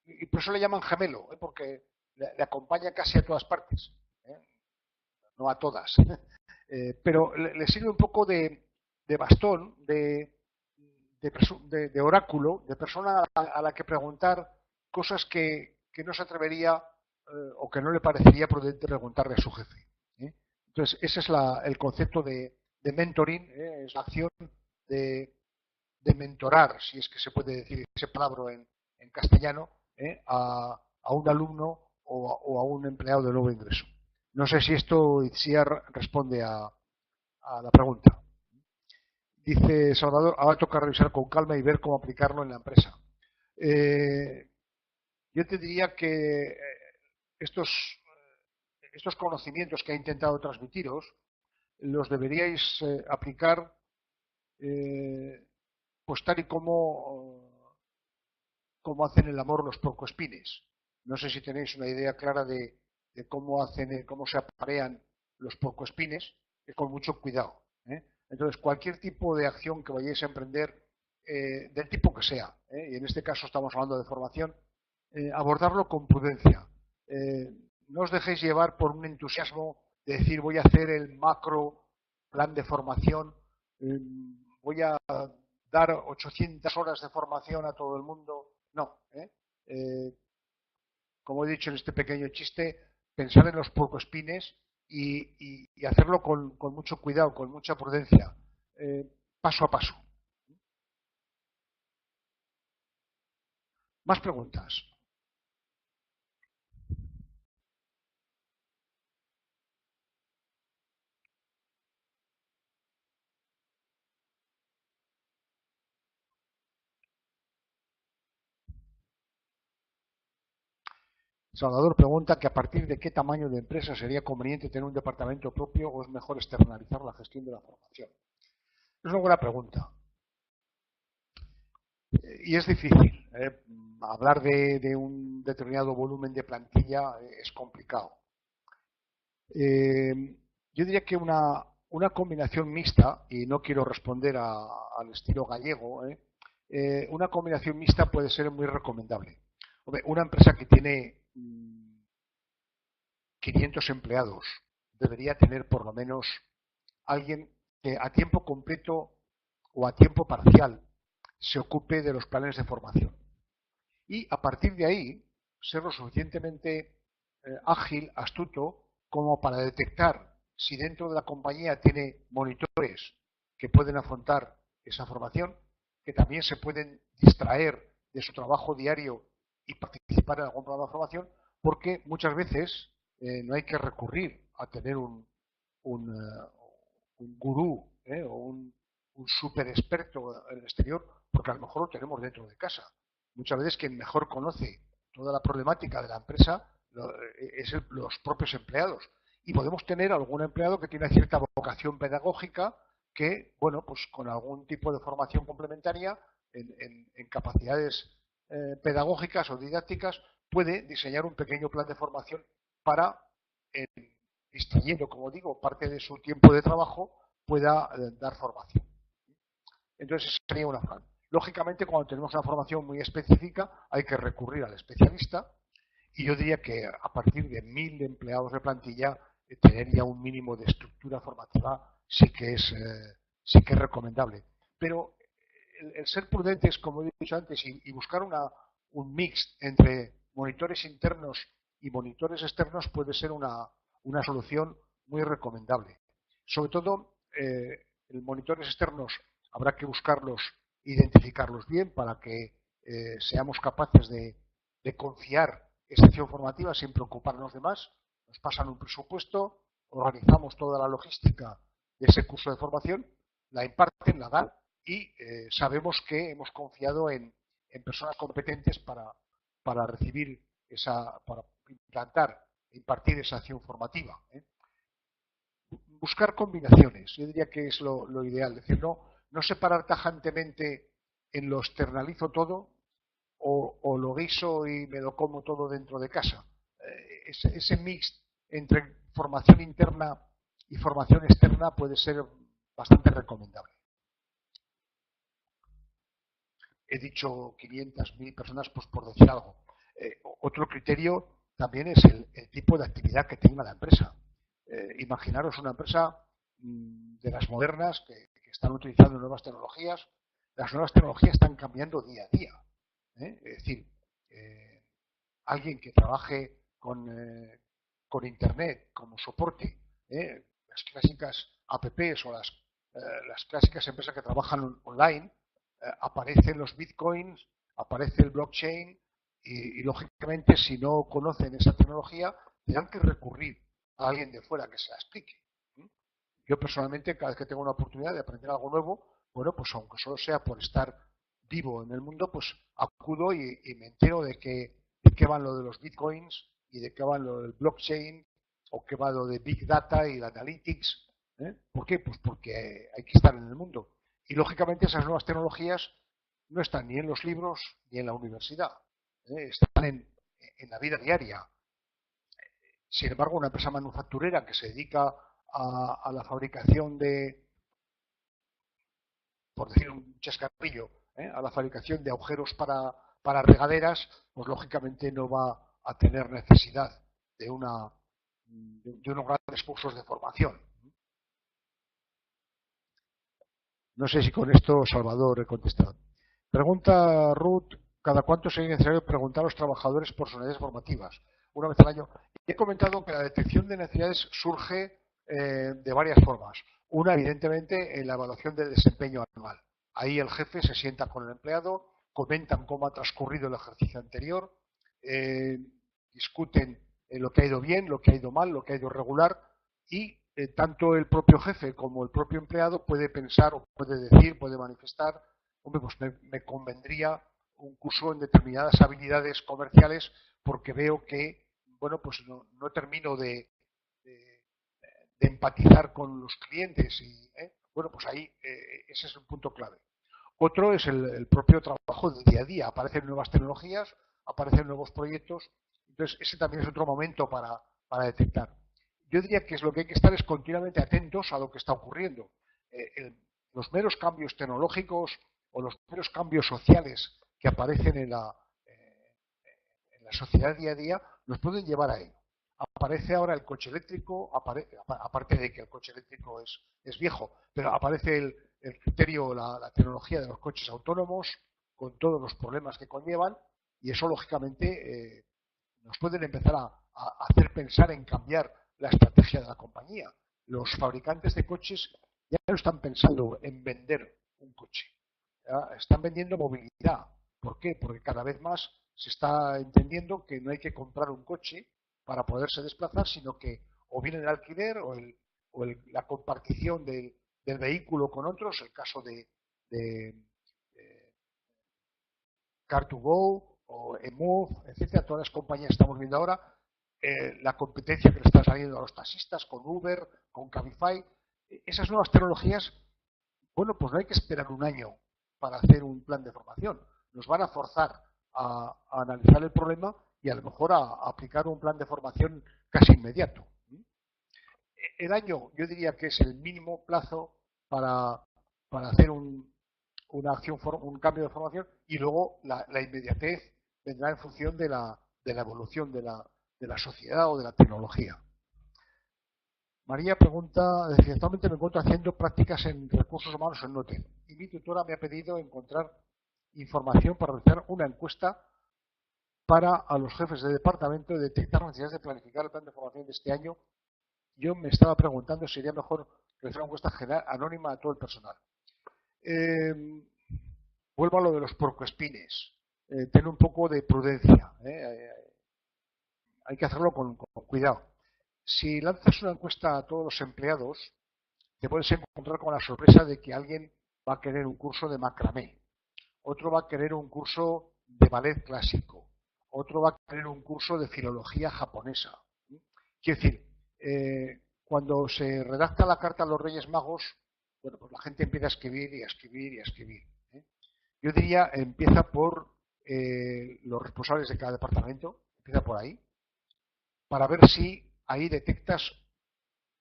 y por eso le llaman gemelo, porque le acompaña casi a todas partes, ¿eh? No a todas, pero le sirve un poco de bastón, de oráculo, de persona a la que preguntar cosas que no se atrevería o que no le parecería prudente preguntarle a su jefe. Entonces, ese es el concepto de mentoring, es la acción de, de mentorar, si es que se puede decir ese palabra en castellano, a un alumno o a un empleado de nuevo ingreso. No sé si esto Itziar responde a la pregunta. Dice Salvador, ahora toca revisar con calma y ver cómo aplicarlo en la empresa. Yo te diría que estos, estos conocimientos que ha intentado transmitiros los deberíais aplicar pues tal y como hacen el amor los porcoespines. No sé si tenéis una idea clara de cómo se aparean los porcoespines, que con mucho cuidado. Entonces, cualquier tipo de acción que vayáis a emprender, del tipo que sea, y en este caso estamos hablando de formación, abordarlo con prudencia. No os dejéis llevar por un entusiasmo de decir voy a hacer el macro plan de formación, voy a dar 800 horas de formación a todo el mundo, no. Como he dicho en este pequeño chiste, pensar en los puercoespines y hacerlo con mucho cuidado, con mucha prudencia, paso a paso. Más preguntas. Salvador pregunta que a partir de qué tamaño de empresa sería conveniente tener un departamento propio o es mejor externalizar la gestión de la formación. Es una buena pregunta. Y es difícil. Hablar de un determinado volumen de plantilla es complicado. Yo diría que una combinación mixta, y no quiero responder al estilo gallego, una combinación mixta puede ser muy recomendable. Hombre, una empresa que tiene 500 empleados debería tener por lo menos alguien que a tiempo completo o a tiempo parcial se ocupe de los planes de formación. Y a partir de ahí, ser lo suficientemente ágil, astuto, como para detectar si dentro de la compañía tiene monitores que pueden afrontar esa formación, que también se pueden distraer de su trabajo diario y participar en algún programa de formación, porque muchas veces no hay que recurrir a tener un gurú o un super experto en el exterior, porque a lo mejor lo tenemos dentro de casa. Muchas veces quien mejor conoce toda la problemática de la empresa es los propios empleados. Y podemos tener algún empleado que tiene cierta vocación pedagógica que, bueno, pues con algún tipo de formación complementaria en capacidades pedagógicas o didácticas puede diseñar un pequeño plan de formación para, distrayendo, como digo, parte de su tiempo de trabajo, pueda dar formación. Entonces, sería una plan. Lógicamente, cuando tenemos una formación muy específica, hay que recurrir al especialista y yo diría que a partir de 1000 empleados de plantilla, tener ya un mínimo de estructura formativa sí que es recomendable. Pero el ser prudentes, como he dicho antes, y buscar un mix entre monitores internos y monitores externos puede ser una solución muy recomendable. Sobre todo, los monitores externos habrá que buscarlos, identificarlos bien para que seamos capaces de confiar esa acción formativa sin preocuparnos de más. Nos pasan un presupuesto, organizamos toda la logística de ese curso de formación, la imparten, la dan y sabemos que hemos confiado en personas competentes para recibir para implantar e impartir esa acción formativa. Buscar combinaciones, yo diría que es lo ideal, es decir, no separar tajantemente en lo externalizo todo o lo guiso y me lo como todo dentro de casa. Ese mix entre formación interna y formación externa puede ser bastante recomendable. He dicho 500, 1000 personas pues por decir algo. Otro criterio también es el tipo de actividad que tenga la empresa. Imaginaros una empresa de las modernas que están utilizando nuevas tecnologías. Las nuevas tecnologías están cambiando día a día. Es decir, alguien que trabaje con Internet como soporte, las clásicas apps o las clásicas empresas que trabajan online, aparecen los bitcoins, aparece el blockchain y lógicamente si no conocen esa tecnología tendrán que recurrir a alguien de fuera que se la explique. Yo personalmente cada vez que tengo una oportunidad de aprender algo nuevo, bueno, pues aunque solo sea por estar vivo en el mundo, pues acudo y me entero de qué van lo de los bitcoins y de qué van lo del blockchain o qué va lo de big data y la analytics. ¿Por qué? Pues porque hay que estar en el mundo. Y lógicamente esas nuevas tecnologías no están ni en los libros ni en la universidad. Están en la vida diaria. Sin embargo, una empresa manufacturera que se dedica a la fabricación por decir un chascarrillo, a la fabricación de agujeros para regaderas, pues lógicamente no va a tener necesidad de unos grandes cursos de formación. No sé si con esto, Salvador, he contestado. Pregunta Ruth, ¿cada cuánto sería necesario preguntar a los trabajadores por sus necesidades formativas? Una vez al año. He comentado que la detección de necesidades surge de varias formas. Una, evidentemente, en la evaluación del desempeño anual. Ahí el jefe se sienta con el empleado, comentan cómo ha transcurrido el ejercicio anterior, discuten lo que ha ido bien, lo que ha ido mal, lo que ha ido regular y tanto el propio jefe como el propio empleado puede pensar o puede decir, puede manifestar, hombre, pues me convendría un curso en determinadas habilidades comerciales porque veo que, bueno, pues no termino de, de empatizar con los clientes y, bueno, pues ahí ese es un punto clave. Otro es el propio trabajo del día a día. Aparecen nuevas tecnologías, aparecen nuevos proyectos, entonces ese también es otro momento para detectar. Yo diría que es lo que hay que estar es continuamente atentos a lo que está ocurriendo. Los meros cambios tecnológicos o los meros cambios sociales que aparecen en la sociedad día a día nos pueden llevar a ello. Aparece ahora el coche eléctrico, aparte de que el coche eléctrico es viejo, pero aparece el criterio, la tecnología de los coches autónomos, con todos los problemas que conllevan, y eso lógicamente nos pueden empezar a hacer pensar en cambiar la estrategia de la compañía. Los fabricantes de coches ya no están pensando en vender un coche, ¿ya? Están vendiendo movilidad. ¿Por qué? Porque cada vez más se está entendiendo que no hay que comprar un coche para poderse desplazar, sino que o bien el alquiler la compartición del vehículo con otros, el caso de Car2Go o Emove, etcétera, todas las compañías estamos viendo ahora, la competencia que le está saliendo a los taxistas con Uber, con Cabify, esas nuevas tecnologías, bueno, pues no hay que esperar un año para hacer un plan de formación. Nos van a forzar a analizar el problema y a lo mejor a aplicar un plan de formación casi inmediato. El año yo diría que es el mínimo plazo para hacer una acción, un cambio de formación y luego la inmediatez vendrá en función de la evolución de la sociedad o de la tecnología. María pregunta, actualmente me encuentro haciendo prácticas en recursos humanos en un hotel y mi tutora me ha pedido encontrar información para realizar una encuesta para a los jefes de departamento detectar necesidades de planificar el plan de formación de este año. Yo me estaba preguntando si sería mejor realizar una encuesta general anónima a todo el personal. Vuelvo a lo de los puercoespines. Ten un poco de prudencia. Hay que hacerlo con cuidado. Si lanzas una encuesta a todos los empleados, te puedes encontrar con la sorpresa de que alguien va a querer un curso de macramé, otro va a querer un curso de ballet clásico, otro va a querer un curso de filología japonesa. Quiero decir, cuando se redacta la carta a los Reyes Magos, bueno, pues la gente empieza a escribir y a escribir y a escribir. Yo diría, empieza por los responsables de cada departamento, empieza por ahí, para ver si ahí detectas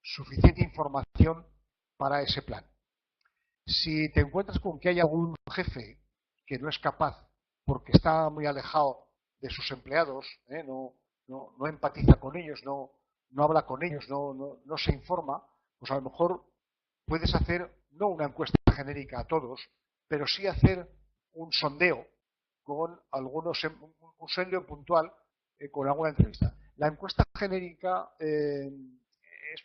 suficiente información para ese plan. Si te encuentras con que hay algún jefe que no es capaz porque está muy alejado de sus empleados, no empatiza con ellos, no habla con ellos, no se informa, pues a lo mejor puedes hacer no una encuesta genérica a todos, pero sí hacer un sondeo con algunos, un sondeo puntual con alguna entrevista. La encuesta genérica es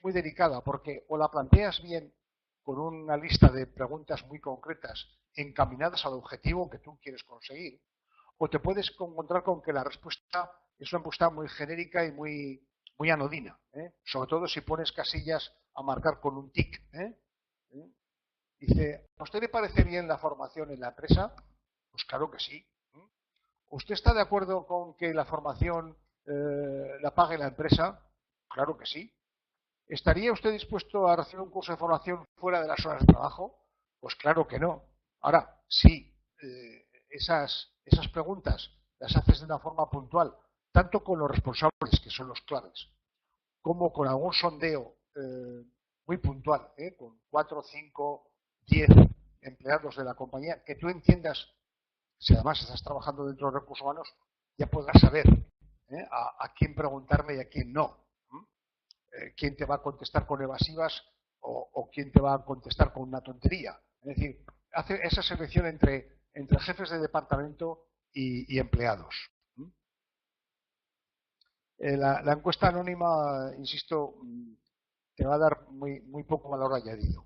muy delicada porque o la planteas bien con una lista de preguntas muy concretas encaminadas al objetivo que tú quieres conseguir, o te puedes encontrar con que la respuesta es una respuesta muy genérica y muy anodina, sobre todo si pones casillas a marcar con un tic. Dice, ¿a usted le parece bien la formación en la empresa? Pues claro que sí. ¿Usted está de acuerdo con que la formación la pague la empresa? Claro que sí. ¿Estaría usted dispuesto a recibir un curso de formación fuera de las horas de trabajo? Pues claro que no. Ahora, sí, esas preguntas las haces de una forma puntual, tanto con los responsables, que son los claves, como con algún sondeo muy puntual, con 4, 5, 10 empleados de la compañía, que tú entiendas, si además estás trabajando dentro de recursos humanos, ya podrás saber a quién preguntarle y a quién no. Quién te va a contestar con evasivas o quién te va a contestar con una tontería. Es decir, hace esa selección entre jefes de departamento y empleados. La encuesta anónima, insisto, te va a dar muy poco valor añadido.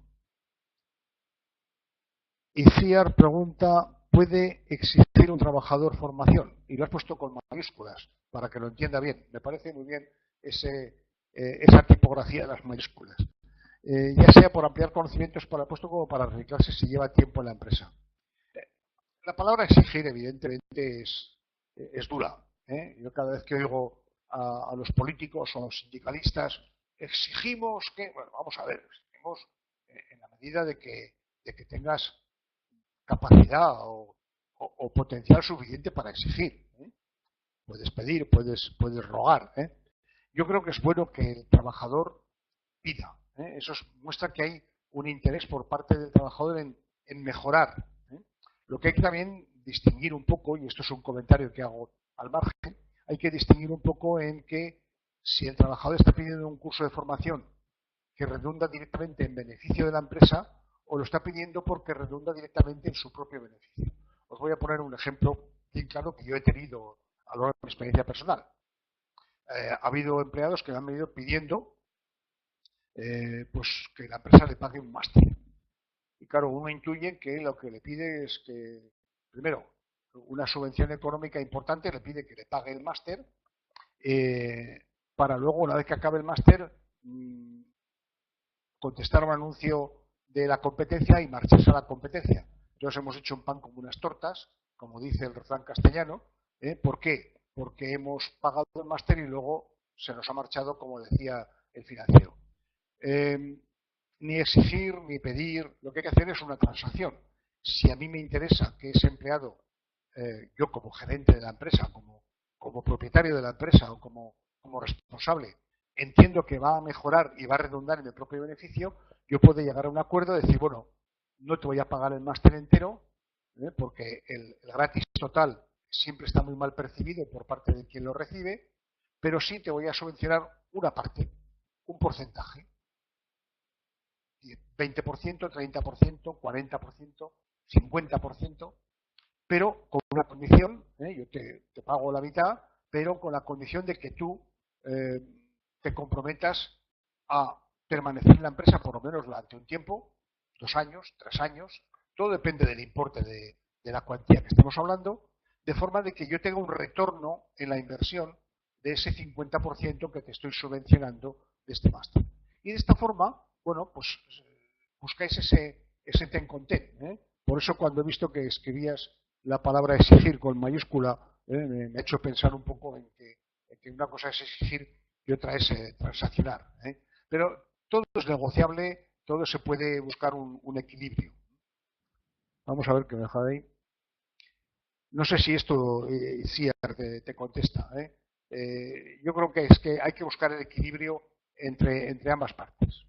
Y Ciar pregunta, ¿puede exigir un trabajador formación? Y lo has puesto con mayúsculas, para que lo entienda bien. Me parece muy bien esa tipografía de las mayúsculas. Ya sea por ampliar conocimientos para el puesto como para reciclarse si lleva tiempo en la empresa. La palabra exigir, evidentemente, es dura. Yo cada vez que oigo a los políticos o a los sindicalistas, exigimos que, bueno, vamos a ver, exigimos en la medida de que tengas capacidad o potencial suficiente para exigir. Puedes pedir, puedes rogar. Yo creo que es bueno que el trabajador pida. Eso muestra que hay un interés por parte del trabajador en mejorar. Lo que hay que también distinguir un poco, y esto es un comentario que hago al margen, hay que distinguir un poco en que si el trabajador está pidiendo un curso de formación que redunda directamente en beneficio de la empresa o lo está pidiendo porque redunda directamente en su propio beneficio. Os voy a poner un ejemplo bien claro que yo he tenido a lo largo de mi experiencia personal. Ha habido empleados que me han venido pidiendo pues que la empresa le pague un máster. Y claro, uno intuye que lo que le pide es que, primero, una subvención económica importante, le pide que le pague el máster, para luego, una vez que acabe el máster, contestar un anuncio de la competencia y marcharse a la competencia. Entonces hemos hecho un pan como unas tortas, como dice el refrán castellano. ¿Por qué? Porque hemos pagado el máster y luego se nos ha marchado, como decía el financiero. Ni exigir ni pedir, lo que hay que hacer es una transacción. Si a mí me interesa que ese empleado, yo como gerente de la empresa, como propietario de la empresa o como responsable, entiendo que va a mejorar y va a redundar en el propio beneficio, yo puedo llegar a un acuerdo de decir, bueno, no te voy a pagar el máster entero, porque el gratis total siempre está muy mal percibido por parte de quien lo recibe, pero sí te voy a subvencionar una parte, un porcentaje. 20%, 30%, 40%, 50%, pero con una condición, yo te pago la mitad, pero con la condición de que tú te comprometas a permanecer en la empresa por lo menos durante un tiempo, 2 años, 3 años, todo depende del importe de la cuantía que estemos hablando, de forma de que yo tenga un retorno en la inversión de ese 50% que te estoy subvencionando de este máster. Y de esta forma, bueno, pues buscáis ese ten con ten. Por eso cuando he visto que escribías la palabra exigir con mayúscula, me ha hecho pensar un poco en que una cosa es exigir y otra es transaccionar. Pero todo es negociable, todo se puede buscar un equilibrio. Vamos a ver qué me deja de ahí. No sé si esto sí te contesta. Yo creo que es que hay que buscar el equilibrio entre ambas partes.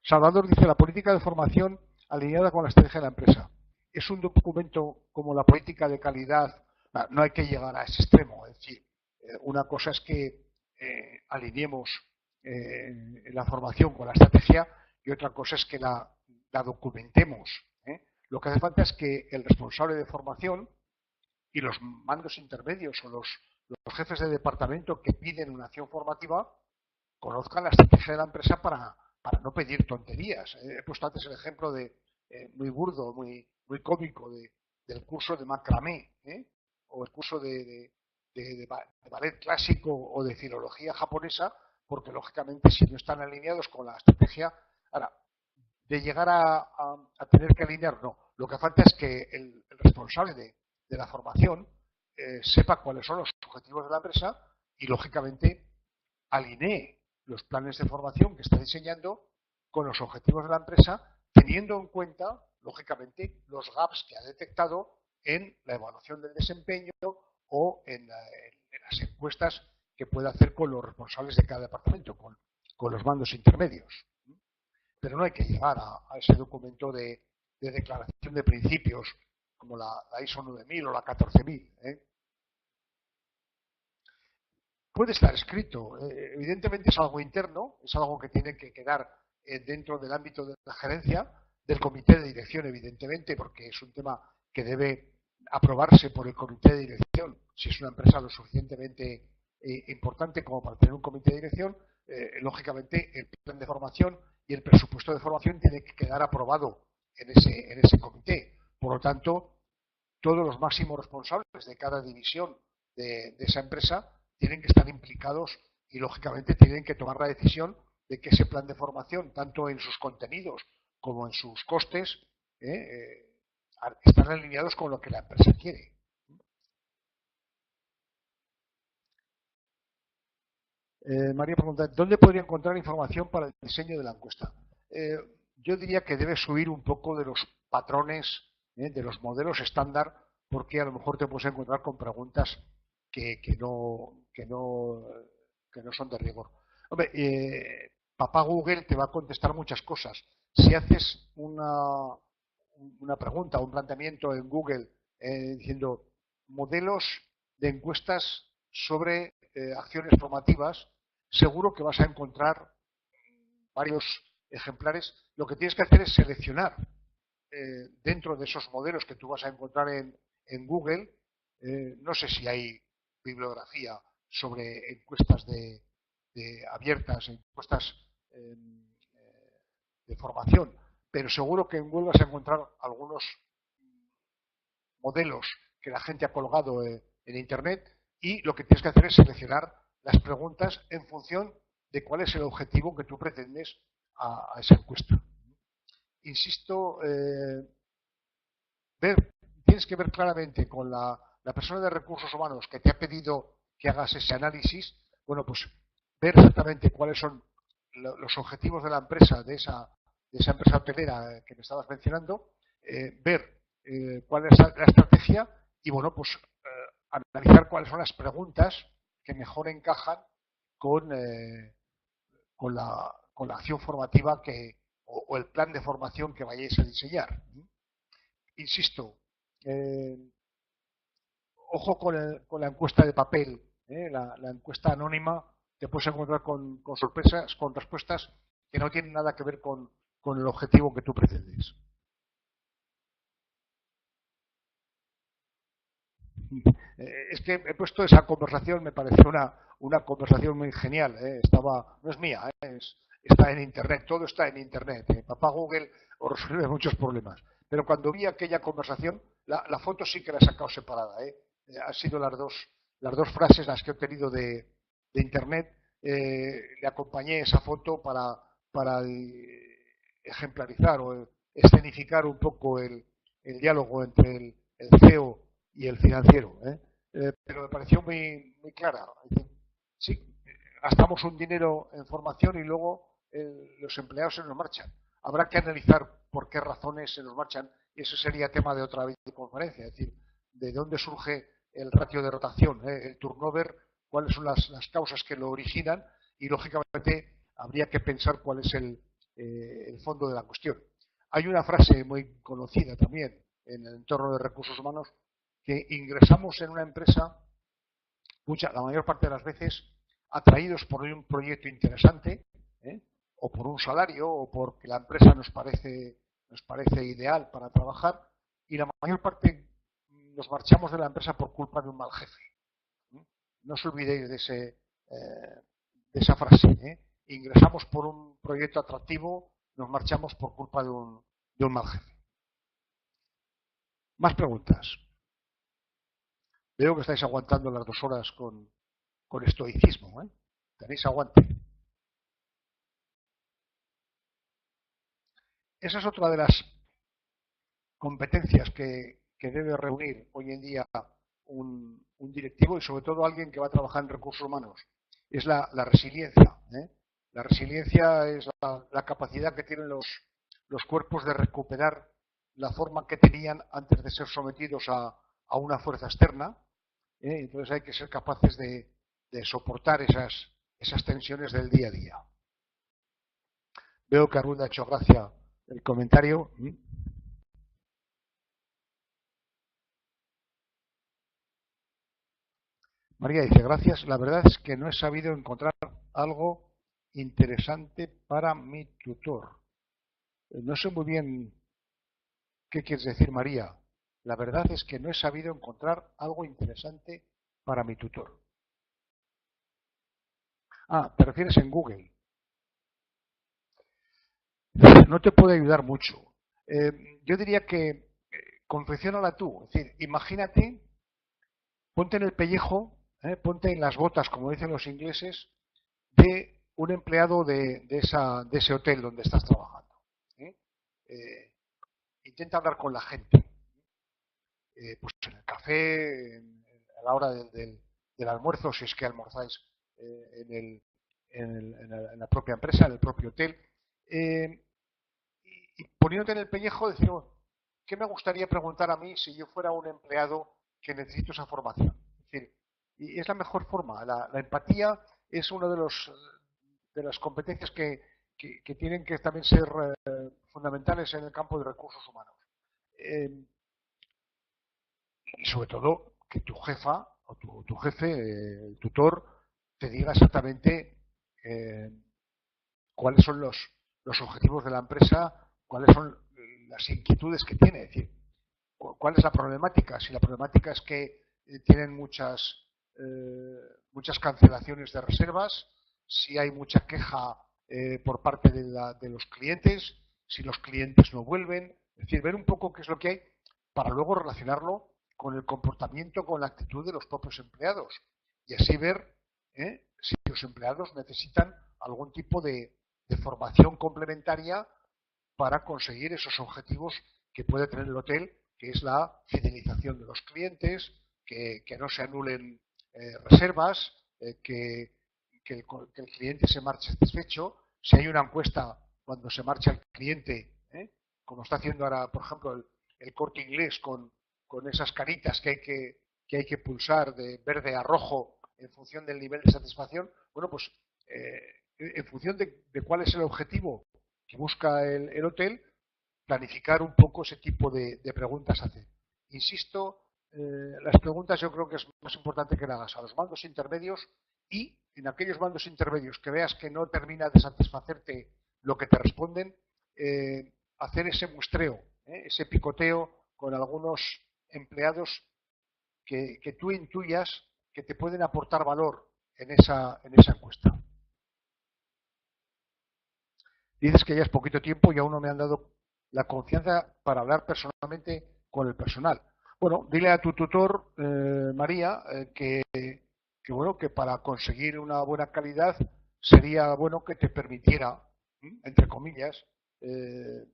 Salvador dice, la política de formación alineada con la estrategia de la empresa. Es un documento como la política de calidad, no hay que llegar a ese extremo. Es decir, una cosa es que alineemos la formación con la estrategia y otra cosa es que la documentemos. Lo que hace falta es que el responsable de formación y los mandos intermedios o los jefes de departamento que piden una acción formativa conozcan la estrategia de la empresa para no pedir tonterías. He puesto antes el ejemplo de muy burdo, muy cómico del curso de macramé, o el curso de ballet clásico o de filología japonesa, porque lógicamente si no están alineados con la estrategia, ahora, de llegar a tener que alinear, no. Lo que falta es que el responsable de la formación sepa cuáles son los objetivos de la empresa y lógicamente alinee los planes de formación que está diseñando con los objetivos de la empresa, teniendo en cuenta, lógicamente, los gaps que ha detectado en la evaluación del desempeño o en las encuestas que puede hacer con los responsables de cada departamento, con los mandos intermedios. Pero no hay que llegar a ese documento de declaración de principios como la ISO 9000 o la 14000. Puede estar escrito. Evidentemente es algo interno, es algo que tiene que quedar dentro del ámbito de la gerencia, del comité de dirección, evidentemente, porque es un tema que debe aprobarse por el comité de dirección. Si es una empresa lo suficientemente importante como para tener un comité de dirección, lógicamente el plan de formación y el presupuesto de formación tiene que quedar aprobado en ese comité. Por lo tanto, todos los máximos responsables de cada división de esa empresa tienen que estar implicados y, lógicamente, tienen que tomar la decisión de que ese plan de formación, tanto en sus contenidos como en sus costes, están alineados con lo que la empresa quiere. María pregunta, ¿dónde podría encontrar información para el diseño de la encuesta? Yo diría que debes subir un poco de los patrones, de los modelos estándar, porque a lo mejor te puedes encontrar con preguntas que no son de rigor. Hombre, papá Google te va a contestar muchas cosas. Si haces una pregunta, un planteamiento en Google diciendo modelos de encuestas sobre acciones formativas, seguro que vas a encontrar varios ejemplares. Lo que tienes que hacer es seleccionar dentro de esos modelos que tú vas a encontrar en Google. No sé si hay bibliografía sobre encuestas abiertas, encuestas de formación, pero seguro que en Google vas a encontrar algunos modelos que la gente ha colgado en Internet, y lo que tienes que hacer es seleccionar las preguntas en función de cuál es el objetivo que tú pretendes a esa encuesta. Insisto, tienes que ver claramente con la persona de recursos humanos que te ha pedido que hagas ese análisis. Bueno, pues ver exactamente cuáles son los objetivos de la empresa, de esa empresa hotelera que me estabas mencionando, ver cuál es la estrategia y, bueno, pues analizar cuáles son las preguntas que mejor encajan con la acción formativa o el plan de formación que vayáis a diseñar. Insisto, ojo con la encuesta de papel, la encuesta anónima. Te puedes encontrar con sorpresas, con respuestas que no tienen nada que ver con el objetivo que tú pretendes. Es que he puesto esa conversación, me pareció una conversación muy genial. No es mía, está en Internet, todo está en Internet. Papá Google os resuelve muchos problemas. Pero cuando vi aquella conversación, la foto sí que la he sacado separada. Han sido las dos frases las que he obtenido de Internet. Le acompañé esa foto para ejemplarizar o escenificar un poco el diálogo entre el CEO y el financiero. Pero me pareció muy clara. Es decir, sí, gastamos un dinero en formación y luego los empleados se nos marchan. Habrá que analizar por qué razones se nos marchan, y eso sería tema de otra videoconferencia. Es decir, de dónde surge el ratio de rotación, el turnover, cuáles son las causas que lo originan, y lógicamente habría que pensar cuál es el fondo de la cuestión. Hay una frase muy conocida también en el entorno de recursos humanos, que ingresamos en una empresa la mayor parte de las veces atraídos por un proyecto interesante, o por un salario, o porque la empresa nos parece ideal para trabajar, y la mayor parte nos marchamos de la empresa por culpa de un mal jefe. No os olvidéis de esa frase. Ingresamos por un proyecto atractivo, nos marchamos por culpa de un mal jefe. Más preguntas. Veo que estáis aguantando las 2 horas con estoicismo. Tenéis aguante. Esa es otra de las competencias que debe reunir hoy en día un directivo, y sobre todo alguien que va a trabajar en recursos humanos. Es la resiliencia. La resiliencia es la capacidad que tienen los cuerpos de recuperar la forma que tenían antes de ser sometidos a una fuerza externa. Entonces hay que ser capaces de soportar esas tensiones del día a día. Veo que a Ruth ha hecho gracia el comentario. María dice, gracias, la verdad es que no he sabido encontrar algo interesante para mi tutor. No sé muy bien ¿Qué quieres decir, María? La verdad es que no he sabido encontrar algo interesante para mi tutor. Ah, ¿te refieres en Google? No te puede ayudar mucho. Yo diría que confecciónala tú. Es decir, imagínate, ponte en el pellejo, ponte en las botas, como dicen los ingleses, de un empleado de ese hotel donde estás trabajando. ¿Eh? Eh, Intenta hablar con la gente, pues en el café, a la hora del almuerzo, si es que almorzáis en, en la propia empresa, en el propio hotel, eh, y poniéndote en el pellejo, decir, "Oh, ¿qué me gustaría preguntar a mí si yo fuera un empleado que necesito esa formación?". Es decir, y es la mejor forma. La empatía es una de las competencias que tienen que también ser fundamentales en el campo de recursos humanos. Eh, y sobre todo que tu jefa o tu jefe, el tutor, te diga exactamente eh, cuáles son los objetivos de la empresa, cuáles son las inquietudes que tiene, es decir, cuál es la problemática. Si la problemática es que tienen muchas cancelaciones de reservas, si hay mucha queja por parte de los clientes, si los clientes no vuelven, es decir, ver un poco qué es lo que hay para luego relacionarlo con el comportamiento, con la actitud de los propios empleados y así ver si los empleados necesitan algún tipo de formación complementaria para conseguir esos objetivos que puede tener el hotel, que es la fidelización de los clientes, que no se anulen reservas, que el cliente se marche satisfecho. Si hay una encuesta cuando se marcha el cliente, como está haciendo ahora, por ejemplo, el Corte Inglés con esas caritas que hay que pulsar de verde a rojo en función del nivel de satisfacción, bueno, pues en función de cuál es el objetivo que busca el hotel, planificar un poco ese tipo de preguntas a hacer. Insisto, las preguntas yo creo que es más importante que le hagas a los mandos intermedios y en aquellos mandos intermedios que veas que no termina de satisfacerte lo que te responden, hacer ese muestreo, ese picoteo con algunos empleados que tú intuyas que te pueden aportar valor en esa encuesta. Dices que ya es poquito tiempo y aún no me han dado la confianza para hablar personalmente con el personal. Bueno, dile a tu tutor, María, bueno, que para conseguir una buena calidad sería bueno que te permitiera, entre comillas, eh,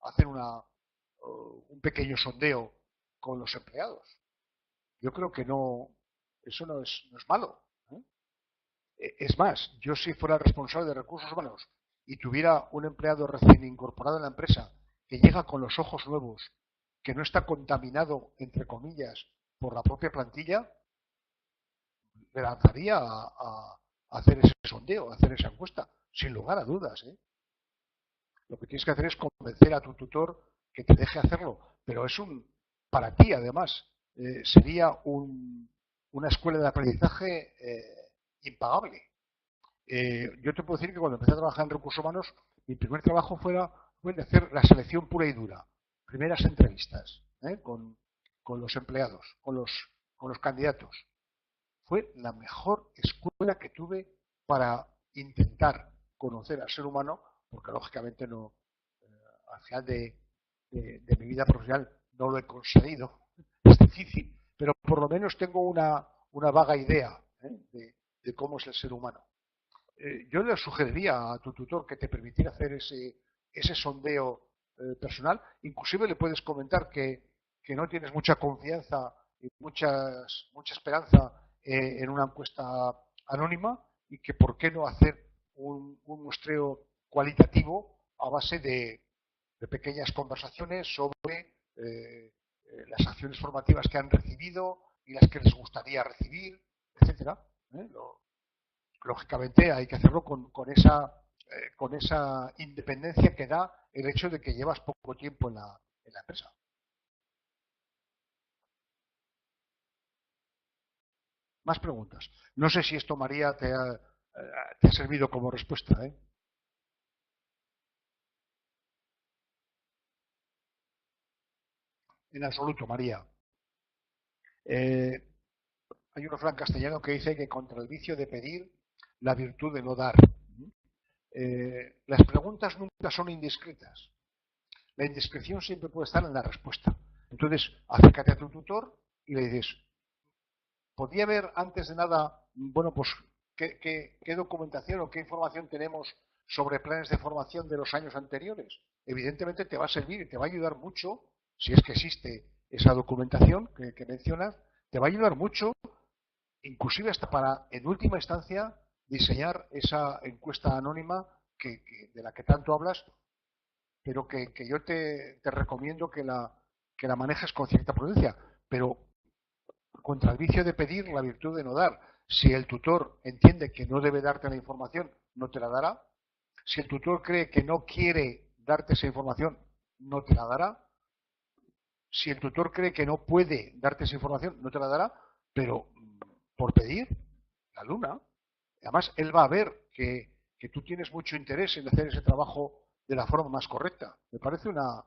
hacer un pequeño sondeo con los empleados. Yo creo que no, eso no es malo. Es más, yo si fuera responsable de recursos humanos y tuviera un empleado recién incorporado en la empresa que llega con los ojos nuevos, que no está contaminado, entre comillas, por la propia plantilla, le lanzaría a hacer ese sondeo, a hacer esa encuesta, sin lugar a dudas. Lo que tienes que hacer es convencer a tu tutor que te deje hacerlo, pero para ti además, sería una escuela de aprendizaje impagable. Yo te puedo decir que cuando empecé a trabajar en recursos humanos, mi primer trabajo fue de hacer la selección pura y dura. Primeras entrevistas con los empleados, con los candidatos. Fue la mejor escuela que tuve para intentar conocer al ser humano, porque lógicamente no, al final de mi vida profesional no lo he conseguido, es difícil, pero por lo menos tengo una vaga idea de cómo es el ser humano. Yo le sugeriría a tu tutor que te permitiera hacer ese sondeo personal. Inclusive le puedes comentar que no tienes mucha confianza y mucha esperanza en una encuesta anónima y que por qué no hacer un muestreo cualitativo a base de pequeñas conversaciones sobre las acciones formativas que han recibido y las que les gustaría recibir, etcétera. Lógicamente hay que hacerlo con esa independencia que da el hecho de que llevas poco tiempo en la empresa. Más preguntas. No sé si esto, María, te ha servido como respuesta. ¿Eh? en absoluto, María. Hay un refrán castellano que dice que contra el vicio de pedir, la virtud de no dar. Las preguntas nunca son indiscretas. La indiscreción siempre puede estar en la respuesta. Entonces, acércate a tu tutor y le dices, ¿podría ver antes de nada, bueno, pues, qué documentación o qué información tenemos sobre planes de formación de los años anteriores? Evidentemente te va a servir y te va a ayudar mucho, si es que existe esa documentación que mencionas, te va a ayudar mucho, inclusive hasta para, en última instancia, diseñar esa encuesta anónima de la que tanto hablas, pero que yo te recomiendo que la manejes con cierta prudencia. Pero contra el vicio de pedir, la virtud de no dar. Si el tutor entiende que no debe darte la información, no te la dará. Si el tutor cree que no quiere darte esa información, no te la dará. Si el tutor cree que no puede darte esa información, no te la dará, pero por pedir, la luna. Además, él va a ver que tú tienes mucho interés en hacer ese trabajo de la forma más correcta. Me parece una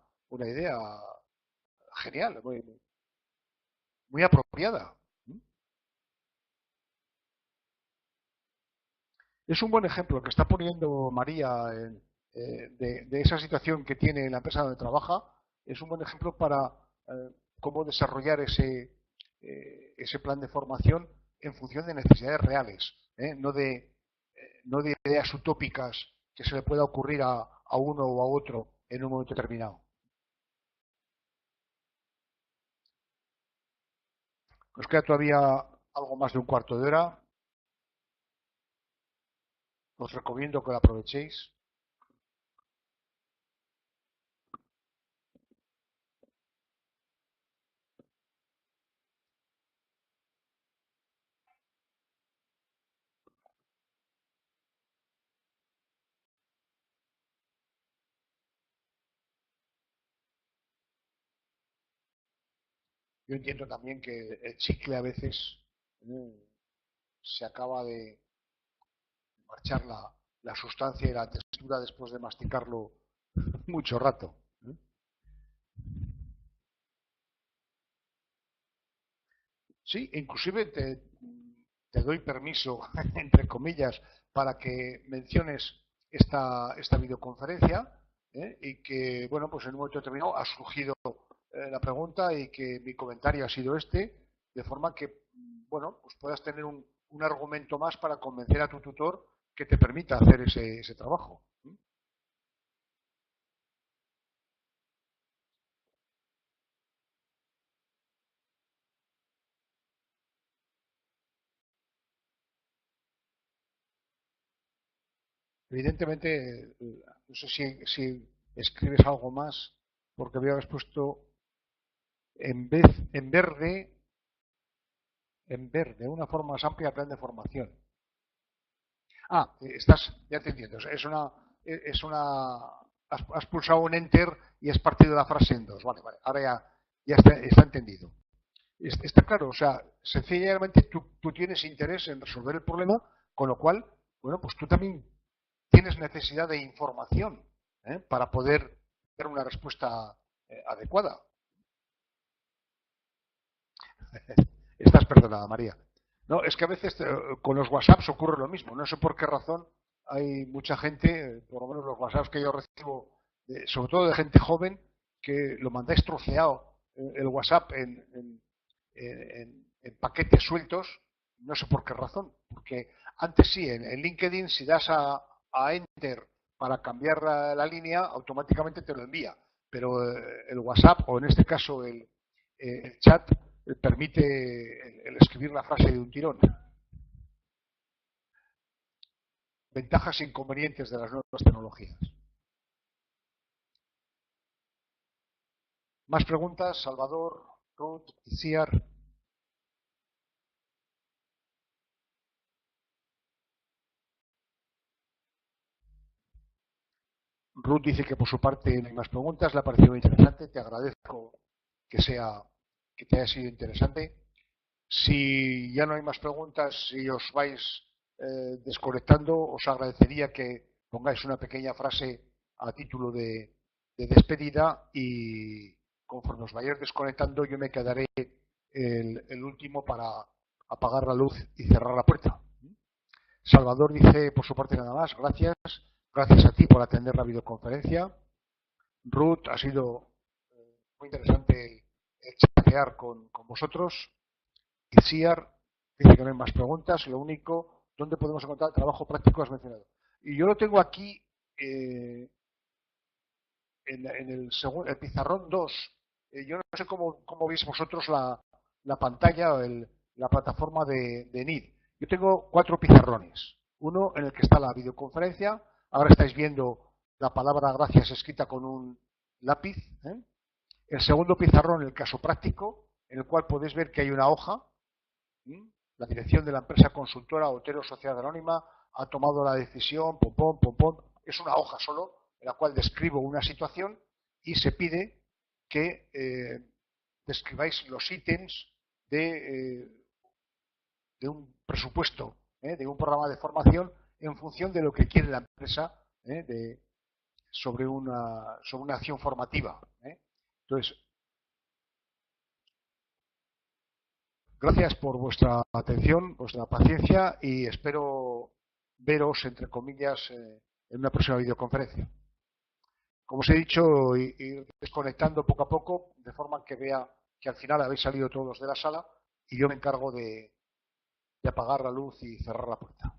idea genial, muy apropiada. Es un buen ejemplo que está poniendo María de esa situación que tiene en la empresa donde trabaja. Es un buen ejemplo para cómo desarrollar ese plan de formación en función de necesidades reales, no de ideas utópicas que se le pueda ocurrir a uno o a otro en un momento determinado. Nos queda todavía algo más de un cuarto de hora. Os recomiendo que lo aprovechéis. Yo entiendo también que el chicle a veces se acaba de marchar la sustancia y la textura después de masticarlo mucho rato. Sí, inclusive te doy permiso, entre comillas, para que menciones esta videoconferencia y que, bueno, pues en un momento determinado ha surgido la pregunta y que mi comentario ha sido de forma que, bueno, pues puedas tener un argumento más para convencer a tu tutor que te permita hacer ese trabajo. Evidentemente, no sé si escribes algo más, porque veo que has puesto en verde, una forma más amplia plan de formación. Ya te entiendo. Has pulsado un enter y has partido la frase en dos. Vale, ahora ya está entendido. Está claro, o sea, sencillamente tú tienes interés en resolver el problema, con lo cual, bueno, pues tú también tienes necesidad de información para poder dar una respuesta adecuada. Estás perdonada, María. No, es que a veces con los WhatsApps ocurre lo mismo. No sé por qué razón hay mucha gente, por lo menos los WhatsApps que yo recibo, sobre todo de gente joven, que lo mandáis troceado el WhatsApp en paquetes sueltos. No sé por qué razón. Porque antes sí, en LinkedIn, si das a Enter para cambiar la línea, automáticamente te lo envía. Pero el WhatsApp, o en este caso el chat, permite el escribir la frase de un tirón. Ventajas e inconvenientes de las nuevas tecnologías. Más preguntas, Salvador, Ruth, Ciar. Ruth dice que por su parte no hay más preguntas, le ha parecido interesante, te agradezco que te haya sido interesante. Si ya no hay más preguntas y os vais desconectando, os agradecería que pongáis una pequeña frase a título de despedida y conforme os vayáis desconectando, yo me quedaré el último para apagar la luz y cerrar la puerta. Salvador dice por su parte nada más, gracias. Gracias a ti por atender la videoconferencia. Ruth, ha sido muy interesante el chatear con vosotros. Itziar dice que no hay más preguntas. Lo único, ¿dónde podemos encontrar trabajo práctico? Has mencionado. Y yo lo tengo aquí en el pizarrón 2. Yo no sé cómo veis vosotros la pantalla o la plataforma de NID. Yo tengo 4 pizarrones. Uno en el que está la videoconferencia. Ahora estáis viendo la palabra gracias escrita con un lápiz. El segundo pizarrón, el caso práctico, en el cual podéis ver que hay una hoja. La dirección de la empresa consultora Otero Sociedad Anónima ha tomado la decisión, pom, pom, pom, pom. Es una hoja solo en la cual describo una situación y se pide que describáis los ítems de un presupuesto, de un programa de formación en función de lo que quiere la empresa sobre una acción formativa. Entonces, gracias por vuestra atención, vuestra paciencia y espero veros, entre comillas, en una próxima videoconferencia. Como os he dicho, ir desconectando poco a poco, de forma que vea que al final habéis salido todos de la sala y yo me encargo de apagar la luz y cerrar la puerta.